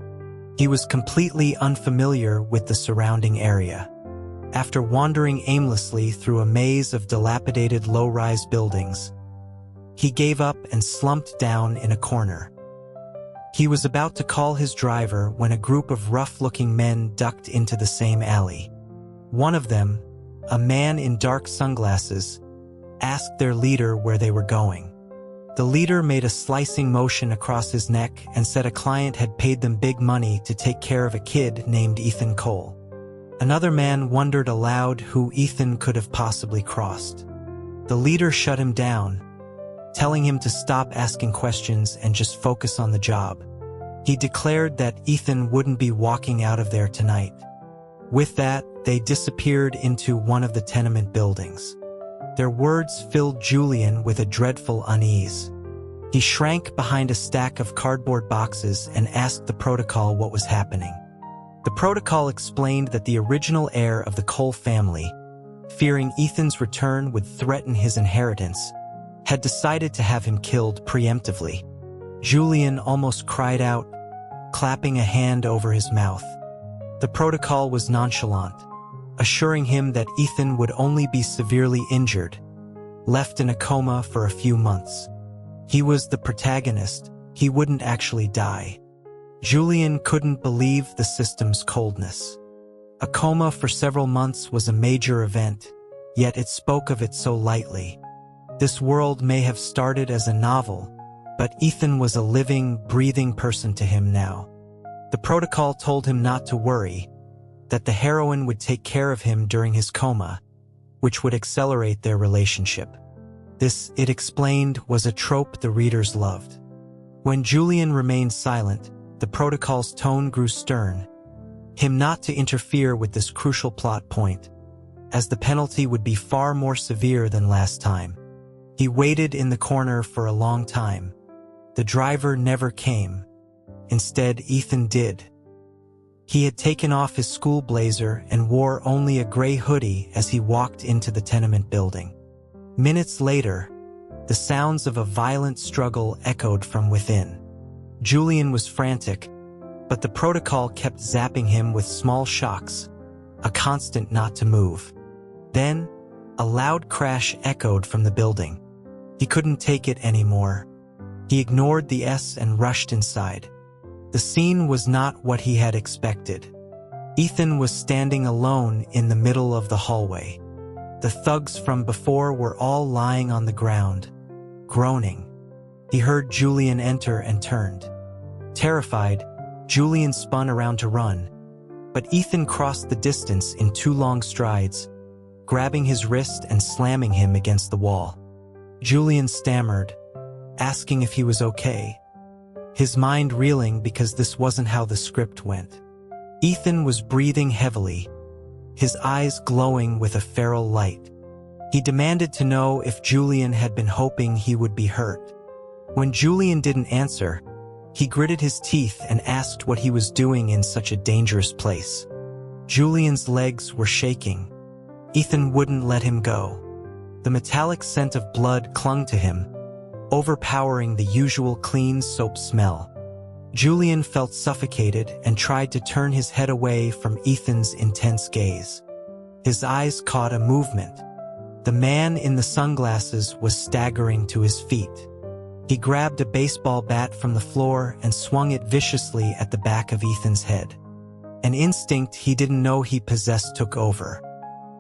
He was completely unfamiliar with the surrounding area. After wandering aimlessly through a maze of dilapidated low-rise buildings, he gave up and slumped down in a corner. He was about to call his driver when a group of rough-looking men ducked into the same alley. One of them, a man in dark sunglasses, asked their leader where they were going. The leader made a slicing motion across his neck and said a client had paid them big money to take care of a kid named Ethan Cole. Another man wondered aloud who Ethan could have possibly crossed. The leader shut him down, telling him to stop asking questions and just focus on the job. He declared that Ethan wouldn't be walking out of there tonight. With that, they disappeared into one of the tenement buildings. Their words filled Julian with a dreadful unease. He shrank behind a stack of cardboard boxes and asked the protocol what was happening. The protocol explained that the original heir of the Cole family, fearing Ethan's return would threaten his inheritance, had decided to have him killed preemptively. Julian almost cried out, clapping a hand over his mouth. The protocol was nonchalant, assuring him that Ethan would only be severely injured, left in a coma for a few months. He was the protagonist. He wouldn't actually die. Julian couldn't believe the system's coldness. A coma for several months was a major event, yet it spoke of it so lightly. This world may have started as a novel, but Ethan was a living, breathing person to him now. The protocol told him not to worry, that the heroine would take care of him during his coma, which would accelerate their relationship. This, it explained, was a trope the readers loved. When Julian remained silent, the protocol's tone grew stern, him not to interfere with this crucial plot point, as the penalty would be far more severe than last time. He waited in the corner for a long time. The driver never came. Instead, Ethan did. He had taken off his school blazer and wore only a gray hoodie as he walked into the tenement building. Minutes later, the sounds of a violent struggle echoed from within. Julian was frantic, but the protocol kept zapping him with small shocks, a constant not to move. Then, a loud crash echoed from the building. He couldn't take it anymore. He ignored the S and rushed inside. The scene was not what he had expected. Ethan was standing alone in the middle of the hallway. The thugs from before were all lying on the ground, groaning. He heard Julian enter and turned. Terrified, Julian spun around to run, but Ethan crossed the distance in 2 long strides, grabbing his wrist and slamming him against the wall. Julian stammered, asking if he was okay, his mind reeling because this wasn't how the script went. Ethan was breathing heavily, his eyes glowing with a feral light. He demanded to know if Julian had been hoping he would be hurt. When Julian didn't answer, he gritted his teeth and asked what he was doing in such a dangerous place. Julian's legs were shaking. Ethan wouldn't let him go. The metallic scent of blood clung to him, overpowering the usual clean soap smell. Julian felt suffocated and tried to turn his head away from Ethan's intense gaze. His eyes caught a movement. The man in the sunglasses was staggering to his feet. He grabbed a baseball bat from the floor and swung it viciously at the back of Ethan's head. An instinct he didn't know he possessed took over.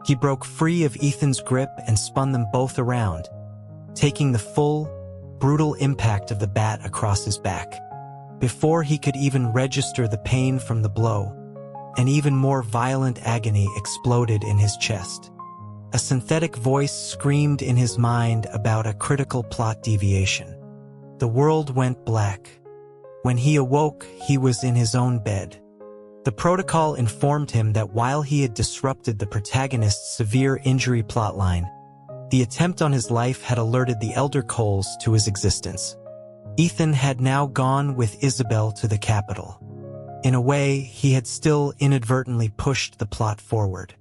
He broke free of Ethan's grip and spun them both around, taking the full, brutal impact of the bat across his back. Before he could even register the pain from the blow, an even more violent agony exploded in his chest. A synthetic voice screamed in his mind about a critical plot deviation. The world went black. When he awoke, he was in his own bed. The protocol informed him that while he had disrupted the protagonist's severe injury plotline, the attempt on his life had alerted the elder Coles to his existence. Ethan had now gone with Isabel to the capital. In a way, he had still inadvertently pushed the plot forward.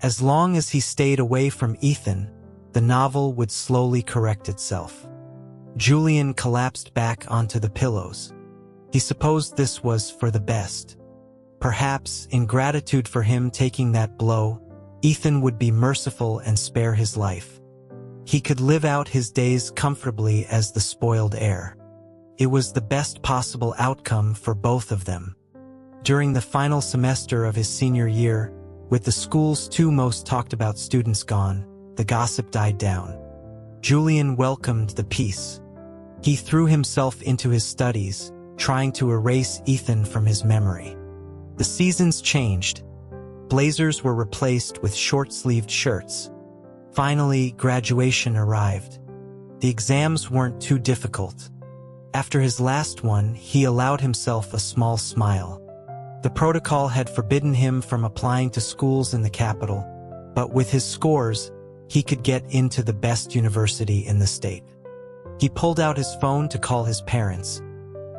As long as he stayed away from Ethan, the novel would slowly correct itself. Julian collapsed back onto the pillows. He supposed this was for the best. Perhaps, in gratitude for him taking that blow, Ethan would be merciful and spare his life. He could live out his days comfortably as the spoiled heir. It was the best possible outcome for both of them. During the final semester of his senior year, with the school's two most talked about students gone, the gossip died down. Julian welcomed the peace. He threw himself into his studies, trying to erase Ethan from his memory. The seasons changed. Blazers were replaced with short-sleeved shirts. Finally, graduation arrived. The exams weren't too difficult. After his last one, he allowed himself a small smile. The protocol had forbidden him from applying to schools in the capital, but with his scores, he could get into the best university in the state. He pulled out his phone to call his parents,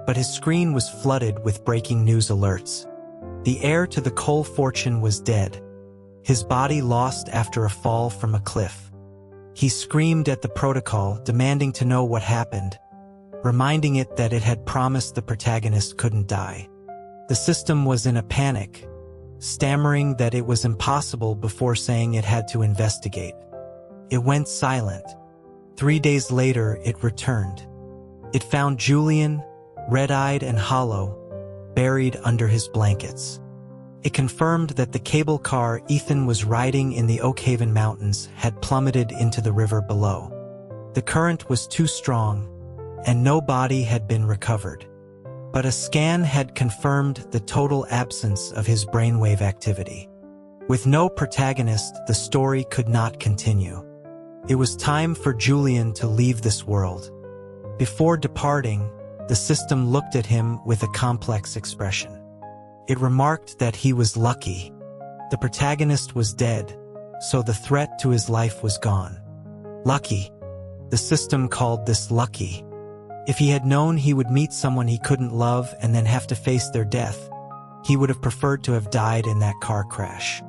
but his screen was flooded with breaking news alerts. The heir to the coal fortune was dead, his body lost after a fall from a cliff. He screamed at the protocol, demanding to know what happened, reminding it that it had promised the protagonist couldn't die. The system was in a panic, stammering that it was impossible before saying it had to investigate. It went silent. 3 days later, it returned. It found Julian, red-eyed and hollow, buried under his blankets. It confirmed that the cable car Ethan was riding in the Oakhaven Mountains had plummeted into the river below. The current was too strong, and no body had been recovered. But a scan had confirmed the total absence of his brainwave activity. With no protagonist, the story could not continue. It was time for Julian to leave this world. Before departing, the system looked at him with a complex expression. It remarked that he was lucky. The protagonist was dead, so the threat to his life was gone. Lucky. The system called this lucky. If he had known he would meet someone he couldn't love and then have to face their death, he would have preferred to have died in that car crash.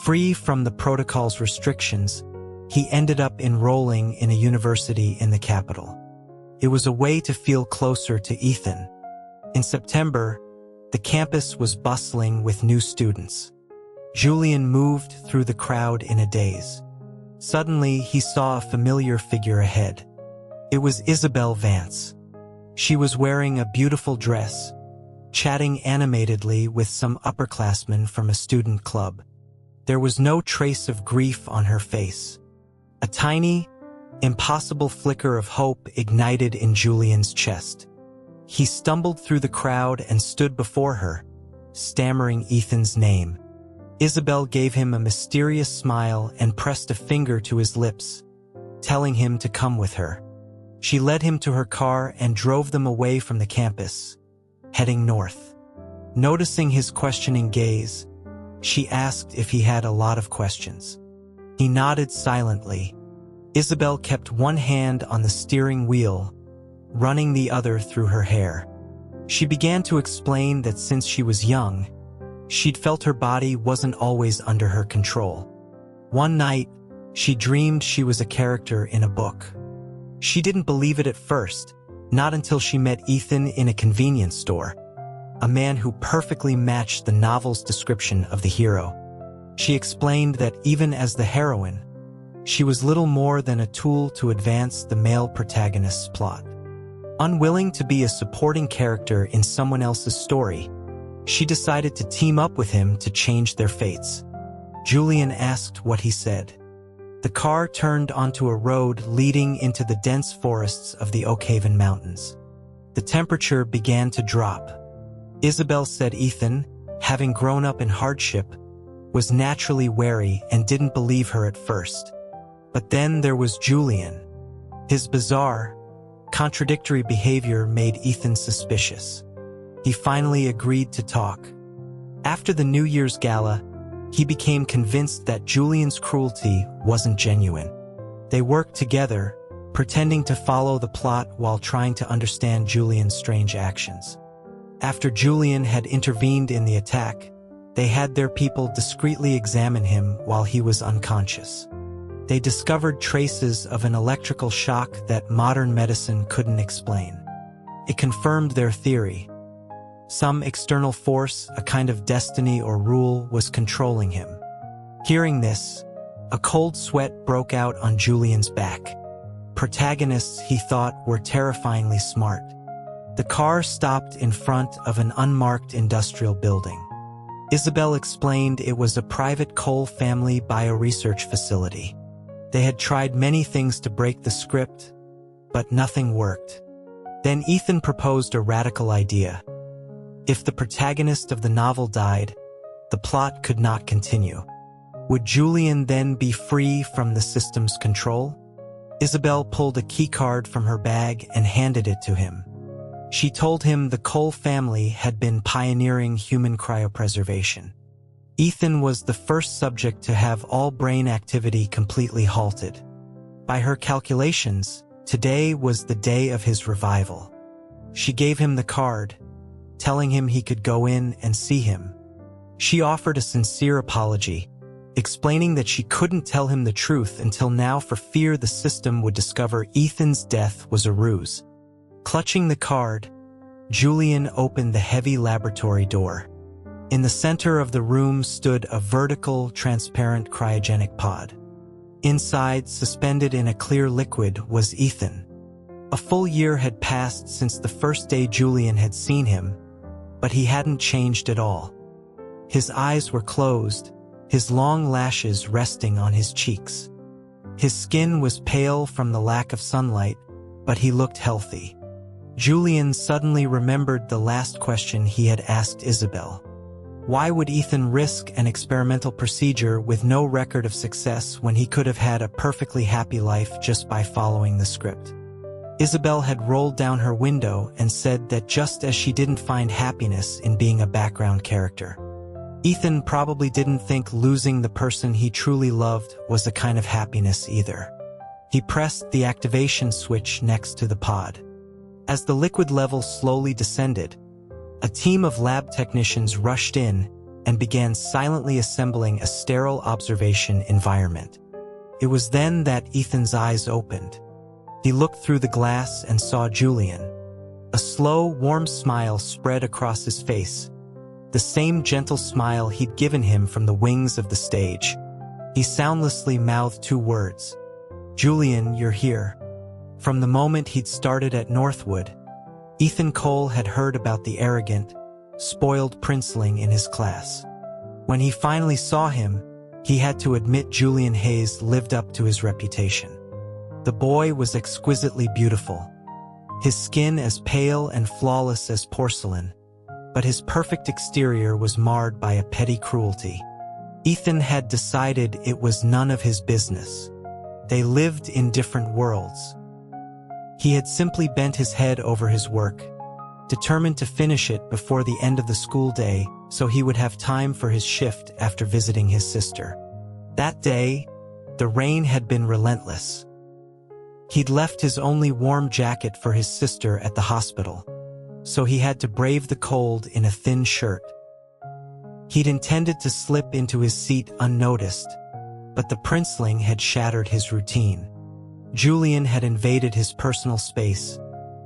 Free from the protocol's restrictions, he ended up enrolling in a university in the capital. It was a way to feel closer to Ethan. In September, the campus was bustling with new students. Julian moved through the crowd in a daze. Suddenly, he saw a familiar figure ahead. It was Isabel Vance. She was wearing a beautiful dress, chatting animatedly with some upperclassmen from a student club. There was no trace of grief on her face. A tiny, impossible flicker of hope ignited in Julian's chest. He stumbled through the crowd and stood before her, stammering Ethan's name. Isabel gave him a mysterious smile and pressed a finger to his lips, telling him to come with her. She led him to her car and drove them away from the campus, heading north. Noticing his questioning gaze, she asked if he had a lot of questions. He nodded silently. Isabel kept one hand on the steering wheel, running the other through her hair. She began to explain that since she was young, she'd felt her body wasn't always under her control. One night, she dreamed she was a character in a book. She didn't believe it at first, not until she met Ethan in a convenience store, a man who perfectly matched the novel's description of the hero. She explained that even as the heroine, she was little more than a tool to advance the male protagonist's plot. Unwilling to be a supporting character in someone else's story, she decided to team up with him to change their fates. Julian asked what he said. The car turned onto a road leading into the dense forests of the Oakhaven Mountains. The temperature began to drop. Isabel said Ethan, having grown up in hardship, was naturally wary and didn't believe her at first. But then there was Julian. His bizarre, contradictory behavior made Ethan suspicious. He finally agreed to talk. After the New Year's gala, he became convinced that Julian's cruelty wasn't genuine. They worked together, pretending to follow the plot while trying to understand Julian's strange actions. After Julian had intervened in the attack, they had their people discreetly examine him while he was unconscious. They discovered traces of an electrical shock that modern medicine couldn't explain. It confirmed their theory. Some external force, a kind of destiny or rule, was controlling him. Hearing this, a cold sweat broke out on Julian's back. Protagonists, he thought, were terrifyingly smart. The car stopped in front of an unmarked industrial building. Isabel explained it was a private Cole family bioresearch facility. They had tried many things to break the script, but nothing worked. Then Ethan proposed a radical idea. If the protagonist of the novel died, the plot could not continue. Would Julian then be free from the system's control? Isabel pulled a keycard from her bag and handed it to him. She told him the Cole family had been pioneering human cryopreservation. Ethan was the first subject to have all brain activity completely halted. By her calculations, today was the day of his revival. She gave him the card, telling him he could go in and see him. She offered a sincere apology, explaining that she couldn't tell him the truth until now for fear the system would discover Ethan's death was a ruse. Clutching the card, Julian opened the heavy laboratory door. In the center of the room stood a vertical, transparent cryogenic pod. Inside, suspended in a clear liquid, was Ethan. A full year had passed since the first day Julian had seen him, but he hadn't changed at all. His eyes were closed, his long lashes resting on his cheeks. His skin was pale from the lack of sunlight, but he looked healthy. Julian suddenly remembered the last question he had asked Isabel. Why would Ethan risk an experimental procedure with no record of success when he could have had a perfectly happy life just by following the script? Isabel had rolled down her window and said that just as she didn't find happiness in being a background character, Ethan probably didn't think losing the person he truly loved was a kind of happiness either. He pressed the activation switch next to the pod. As the liquid level slowly descended, a team of lab technicians rushed in and began silently assembling a sterile observation environment. It was then that Ethan's eyes opened. He looked through the glass and saw Julian. A slow, warm smile spread across his face, the same gentle smile he'd given him from the wings of the stage. He soundlessly mouthed two words. "Julian, you're here." From the moment he'd started at Northwood, Ethan Cole had heard about the arrogant, spoiled princeling in his class. When he finally saw him, he had to admit Julian Hayes lived up to his reputation. The boy was exquisitely beautiful, his skin as pale and flawless as porcelain, but his perfect exterior was marred by a petty cruelty. Ethan had decided it was none of his business. They lived in different worlds. He had simply bent his head over his work, determined to finish it before the end of the school day so he would have time for his shift after visiting his sister. That day, the rain had been relentless. He'd left his only warm jacket for his sister at the hospital, so he had to brave the cold in a thin shirt. He'd intended to slip into his seat unnoticed, but the princeling had shattered his routine. Julian had invaded his personal space,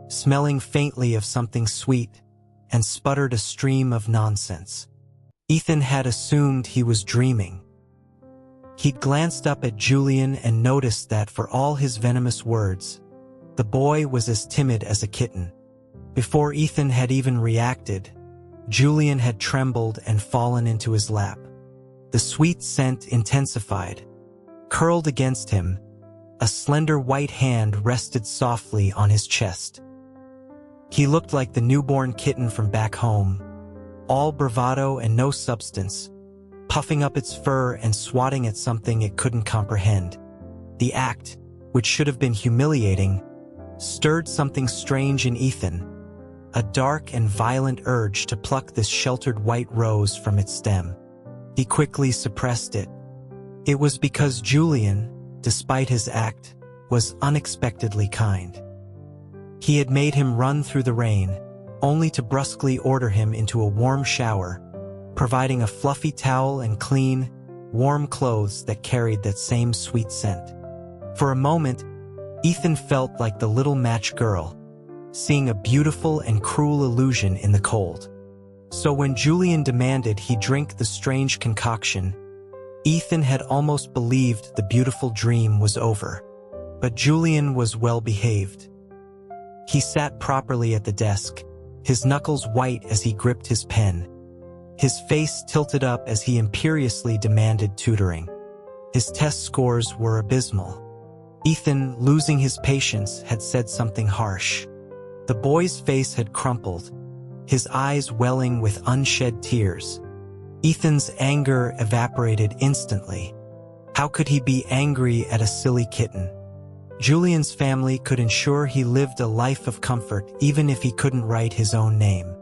smelling faintly of something sweet, and sputtered a stream of nonsense. Ethan had assumed he was dreaming. He'd glanced up at Julian and noticed that for all his venomous words, the boy was as timid as a kitten. Before Ethan had even reacted, Julian had trembled and fallen into his lap. The sweet scent intensified. Curled against him, a slender white hand rested softly on his chest. He looked like the newborn kitten from back home, all bravado and no substance, puffing up its fur and swatting at something it couldn't comprehend. The act, which should have been humiliating, stirred something strange in Ethan, a dark and violent urge to pluck this sheltered white rose from its stem. He quickly suppressed it. It was because Julian, despite his act, was unexpectedly kind. He had made him run through the rain, only to brusquely order him into a warm shower, providing a fluffy towel and clean, warm clothes that carried that same sweet scent. For a moment, Ethan felt like the little match girl, seeing a beautiful and cruel illusion in the cold. So when Julian demanded he drink the strange concoction, Ethan had almost believed the beautiful dream was over. But Julian was well behaved. He sat properly at the desk, his knuckles white as he gripped his pen. His face tilted up as he imperiously demanded tutoring. His test scores were abysmal. Ethan, losing his patience, had said something harsh. The boy's face had crumpled, his eyes welling with unshed tears. Ethan's anger evaporated instantly. How could he be angry at a silly kitten? Julian's family could ensure he lived a life of comfort even if he couldn't write his own name.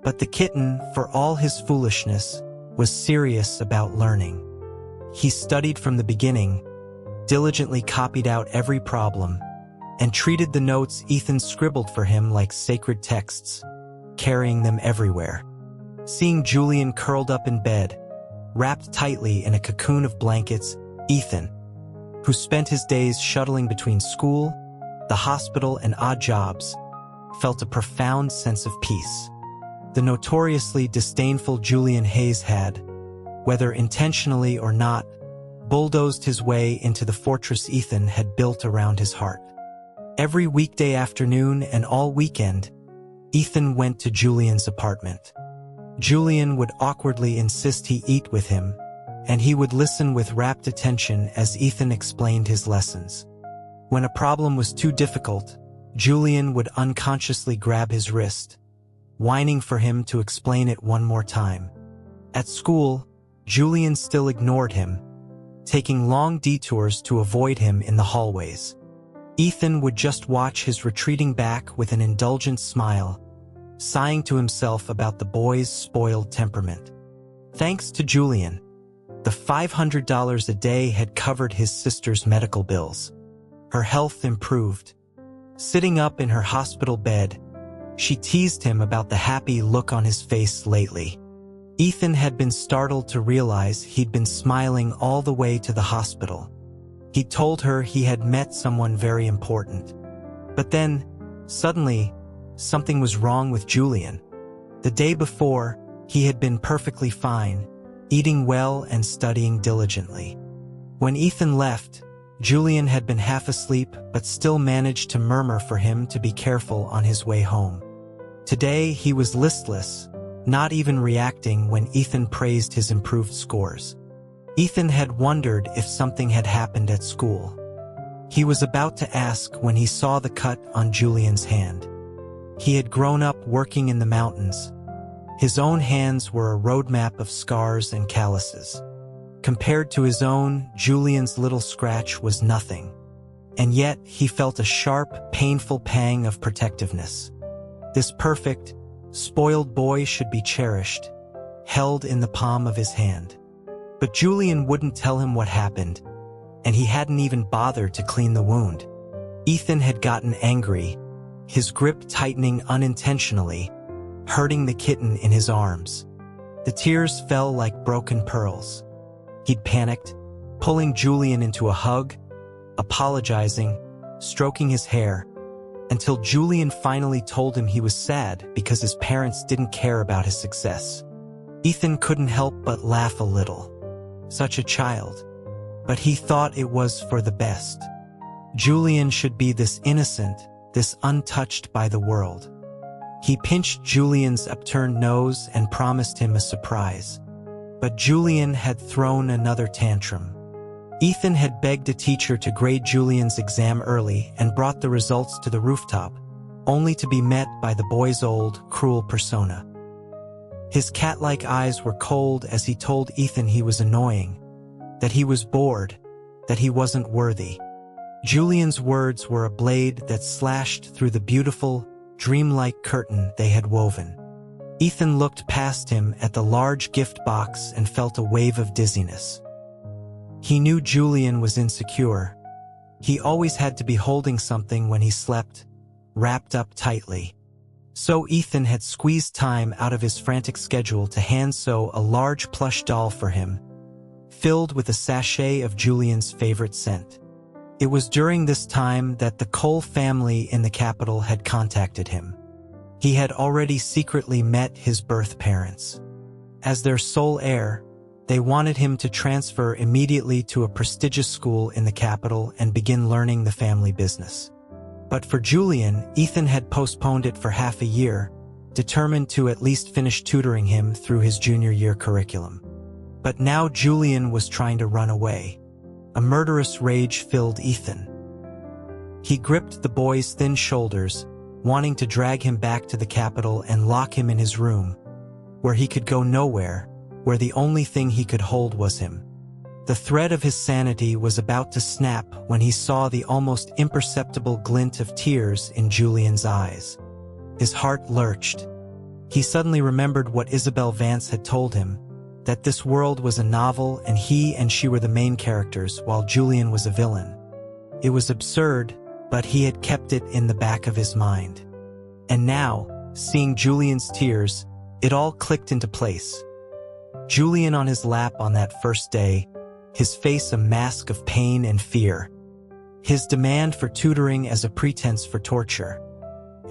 But the kitten, for all his foolishness, was serious about learning. He studied from the beginning, diligently copied out every problem, and treated the notes Ethan scribbled for him like sacred texts, carrying them everywhere. Seeing Julian curled up in bed, wrapped tightly in a cocoon of blankets, Ethan, who spent his days shuttling between school, the hospital, and odd jobs, felt a profound sense of peace. The notoriously disdainful Julian Hayes had, whether intentionally or not, bulldozed his way into the fortress Ethan had built around his heart. Every weekday afternoon and all weekend, Ethan went to Julian's apartment. Julian would awkwardly insist he eat with him, and he would listen with rapt attention as Ethan explained his lessons. When a problem was too difficult, Julian would unconsciously grab his wrist, whining for him to explain it one more time. At school, Julian still ignored him, taking long detours to avoid him in the hallways. Ethan would just watch his retreating back with an indulgent smile, sighing to himself about the boy's spoiled temperament. Thanks to Julian, the $500 a day had covered his sister's medical bills. Her health improved. Sitting up in her hospital bed, she teased him about the happy look on his face lately. Ethan had been startled to realize he'd been smiling all the way to the hospital. He told her he had met someone very important. But then, suddenly, something was wrong with Julian. The day before, he had been perfectly fine, eating well and studying diligently. When Ethan left, Julian had been half asleep but still managed to murmur for him to be careful on his way home. Today he was listless, not even reacting when Ethan praised his improved scores. Ethan had wondered if something had happened at school. He was about to ask when he saw the cut on Julian's hand. He had grown up working in the mountains. His own hands were a roadmap of scars and calluses. Compared to his own, Julian's little scratch was nothing. And yet he felt a sharp, painful pang of protectiveness. This perfect, spoiled boy should be cherished, held in the palm of his hand. But Julian wouldn't tell him what happened, and he hadn't even bothered to clean the wound. Ethan had gotten angry, his grip tightening unintentionally, hurting the kitten in his arms. The tears fell like broken pearls. He'd panicked, pulling Julian into a hug, apologizing, stroking his hair, until Julian finally told him he was sad because his parents didn't care about his success. Ethan couldn't help but laugh a little. Such a child. But he thought it was for the best. Julian should be this innocent, this untouched by the world. He pinched Julian's upturned nose and promised him a surprise. But Julian had thrown another tantrum. Ethan had begged a teacher to grade Julian's exam early and brought the results to the rooftop, only to be met by the boy's old, cruel persona. His cat-like eyes were cold as he told Ethan he was annoying, that he was bored, that he wasn't worthy. Julian's words were a blade that slashed through the beautiful, dreamlike curtain they had woven. Ethan looked past him at the large gift box and felt a wave of dizziness. He knew Julian was insecure. He always had to be holding something when he slept, wrapped up tightly. So Ethan had squeezed time out of his frantic schedule to hand-sew a large plush doll for him, filled with a sachet of Julian's favorite scent. It was during this time that the Cole family in the capital had contacted him. He had already secretly met his birth parents. As their sole heir, They wanted him to transfer immediately to a prestigious school in the capital and begin learning the family business. But for Julian, Ethan had postponed it for half a year, determined to at least finish tutoring him through his junior year curriculum. But now Julian was trying to run away. A murderous rage filled Ethan. He gripped the boy's thin shoulders, wanting to drag him back to the capital and lock him in his room, where he could go nowhere, where the only thing he could hold was him. The thread of his sanity was about to snap when he saw the almost imperceptible glint of tears in Julian's eyes. His heart lurched. He suddenly remembered what Isabel Vance had told him, that this world was a novel and he and she were the main characters while Julian was a villain. It was absurd, but he had kept it in the back of his mind. And now, seeing Julian's tears, it all clicked into place. Julian on his lap on that first day, his face a mask of pain and fear. His demand for tutoring as a pretense for torture.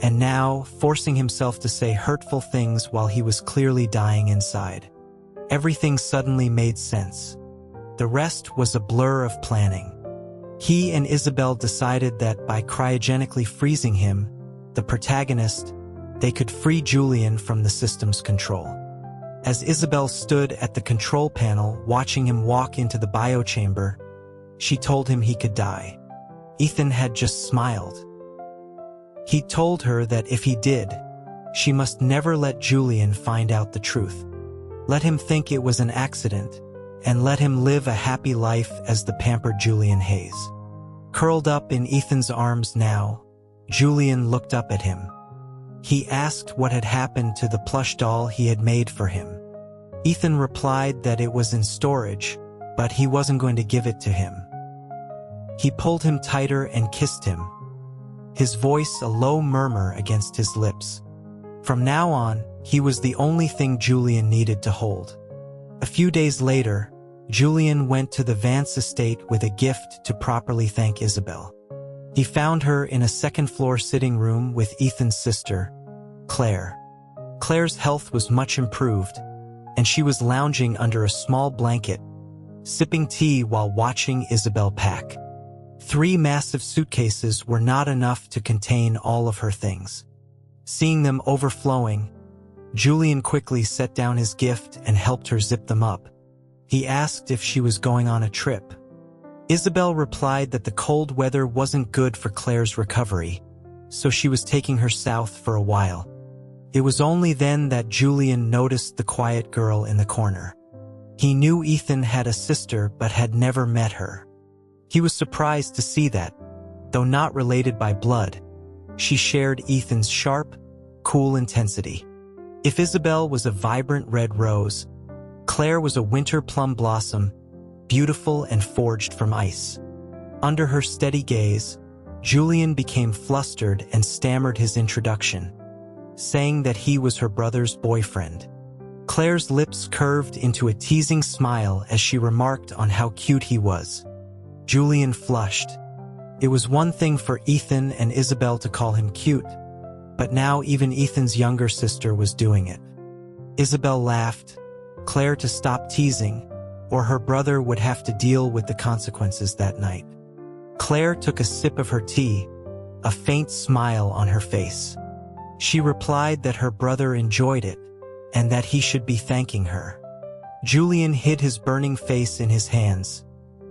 And now, forcing himself to say hurtful things while he was clearly dying inside. Everything suddenly made sense. The rest was a blur of planning. He and Isabel decided that by cryogenically freezing him, the protagonist, they could free Julian from the system's control. As Isabel stood at the control panel watching him walk into the biochamber, she told him he could die. Ethan had just smiled. He told her that if he did, she must never let Julian find out the truth. Let him think it was an accident, and let him live a happy life as the pampered Julian Hayes. Curled up in Ethan's arms now, Julian looked up at him. He asked what had happened to the plush doll he had made for him. Ethan replied that it was in storage, but he wasn't going to give it to him. He pulled him tighter and kissed him, his voice a low murmur against his lips. From now on, he was the only thing Julian needed to hold. A few days later, Julian went to the Vance estate with a gift to properly thank Isabel. He found her in a second-floor sitting room with Ethan's sister, Claire. Claire's health was much improved, and she was lounging under a small blanket, sipping tea while watching Isabel pack. 3 massive suitcases were not enough to contain all of her things. Seeing them overflowing, Julian quickly set down his gift and helped her zip them up. He asked if she was going on a trip. Isabel replied that the cold weather wasn't good for Claire's recovery, so she was taking her south for a while. It was only then that Julian noticed the quiet girl in the corner. He knew Ethan had a sister but had never met her. He was surprised to see that, though not related by blood, she shared Ethan's sharp, cool intensity. If Isabel was a vibrant red rose, Claire was a winter plum blossom, beautiful and forged from ice. Under her steady gaze, Julian became flustered and stammered his introduction, saying that he was her brother's boyfriend. Claire's lips curved into a teasing smile as she remarked on how cute he was. Julian flushed. It was one thing for Ethan and Isabel to call him cute, but now even Ethan's younger sister was doing it. Isabel laughed, Claire to stop teasing, or her brother would have to deal with the consequences that night. Claire took a sip of her tea, a faint smile on her face. She replied that her brother enjoyed it, and that he should be thanking her. Julian hid his burning face in his hands,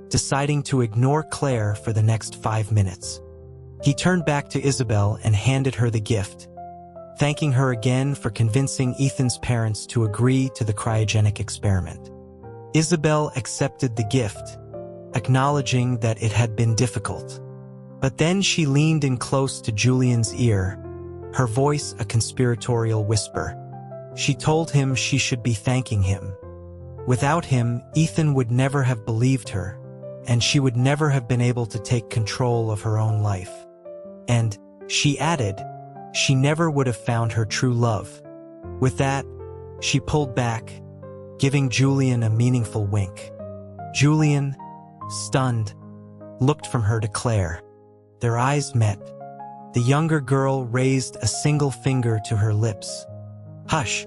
deciding to ignore Claire for the next 5 minutes. He turned back to Isabel and handed her the gift, thanking her again for convincing Ethan's parents to agree to the cryogenic experiment. Isabel accepted the gift, acknowledging that it had been difficult. But then she leaned in close to Julian's ear, her voice a conspiratorial whisper. She told him she should be thanking him. Without him, Ethan would never have believed her, and she would never have been able to take control of her own life. And, she added, she never would have found her true love. With that, she pulled back, giving Julian a meaningful wink. Julian, stunned, looked from her to Claire. Their eyes met. The younger girl raised a single finger to her lips. "Hush,"